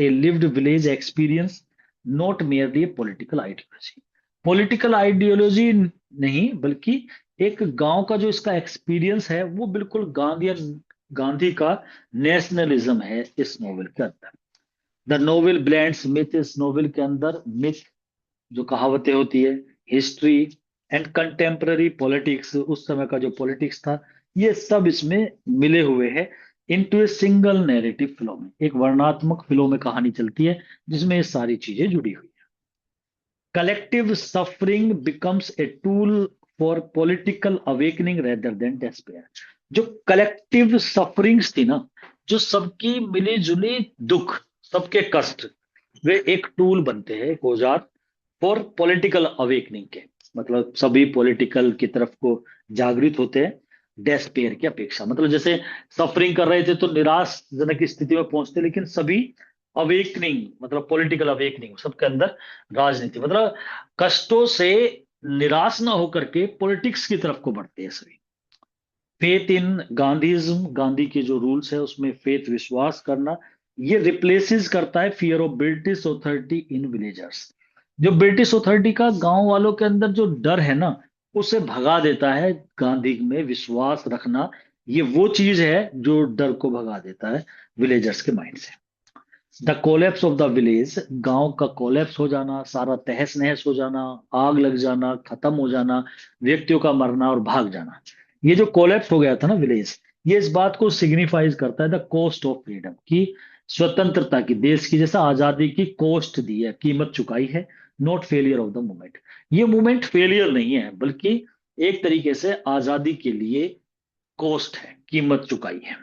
A: lived village experience, not merely political ideology, political ideology नहीं, बल्कि एक गांव का जो इसका एक्सपीरियंस है वो बिल्कुल गांधीयन, गांधी का नेशनलिज्म है इस नोवेल के अंदर। द नोवेल ब्लेंड्स मिथ, इस नोवेल के अंदर मिथ, जो कहावतें होती है, हिस्ट्री एंड कंटेम्पररी पॉलिटिक्स, उस समय का जो पॉलिटिक्स था, ये सब इसमें मिले हुए हैं into a single narrative flow में, एक वर्णात्मक फ्लो में कहानी चलती है जिसमें ये सारी चीजें जुड़ी हुई है। Collective suffering becomes a tool for political awakening rather than despair. जो कलेक्टिव सफरिंग्स थी ना, जो सबकी मिली जुली दुख, सबके कष्ट, वे एक टूल बनते हैं, एक औजार फॉर पॉलिटिकल अवेकनिंग के। मतलब सभी पॉलिटिकल की तरफ को जागृत होते हैं, डेस्पेयर की अपेक्षा। मतलब जैसे सफरिंग कर रहे थे तो निराशजनक स्थिति में पहुंचते, लेकिन सभी अवेकनिंग, मतलब पॉलिटिकल अवेकनिंग, सबके अंदर राजनीति, मतलब कष्टों से निराश ना होकर के पॉलिटिक्स की तरफ को बढ़ते हैं सभी। फेथ इन गांधीज्म, गांधी के जो रूल्स है उसमें फेथ, विश्वास करना, ये रिप्लेसेस करता है fear of British authority in villagers. जो ब्रिटिश अथॉरिटी का गांव वालों के अंदर जो डर है ना, उसे भगा देता है गांधी में विश्वास रखना। ये वो चीज है जो डर को भगा देता है विलेजर्स के माइंड से। The collapse of the village, गांव का कोलेप्स हो जाना, सारा तहस नहस हो जाना, आग लग जाना, खत्म हो जाना, व्यक्तियों का मरना और भाग जाना, ये जो कोलेप्स हो गया था ना विलेज, ये इस बात को सिग्निफाइज करता है द कॉस्ट ऑफ फ्रीडम की, स्वतंत्रता की, देश की जैसा आजादी की कॉस्ट दी है, कीमत चुकाई है, not failure of the movement. ये मूवमेंट फेलियर नहीं है, बल्कि एक तरीके से आजादी के लिए कॉस्ट है, कीमत चुकाई है।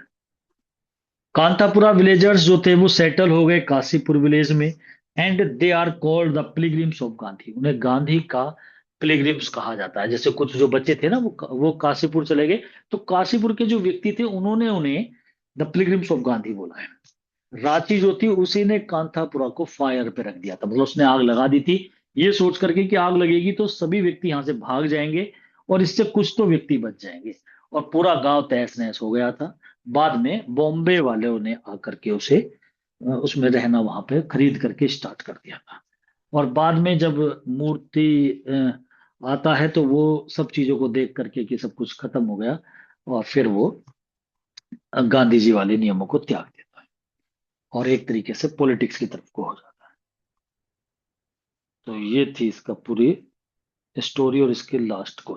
A: कांतापुरा विलेजर्स जो थे वो सेटल हो गए काशीपुर विलेज में, and they are called the pilgrims of Gandhi. उन्हें गांधी का पिलग्रिम्स कहा जाता है। जैसे कुछ जो बच्चे थे ना, वो काशीपुर चले गए, तो काशीपुर के जो व्यक्ति थे उन्होंने उन्हें द पिलग्रिम्स ऑफ गांधी बोला है। रांची जो थी उसी ने कांतापुरा को फायर पे रख दिया था, मतलब उसने आग लगा दी थी, ये सोच करके कि आग लगेगी तो सभी व्यक्ति यहां से भाग जाएंगे और इससे कुछ तो व्यक्ति बच जाएंगे, और पूरा गांव तहस नहस हो गया था। बाद में बॉम्बे वालों ने आकर के उसे उसमें रहना वहां पे खरीद करके स्टार्ट कर दिया था। और बाद में जब मूर्ति आता है तो वो सब चीजों को देख करके कि सब कुछ खत्म हो गया, और फिर वो गांधी जी वाले नियमों को त्याग देता है और एक तरीके से पॉलिटिक्स की तरफ को हो जाता है। तो ये थी इसका पूरी स्टोरी और इसके लास्ट को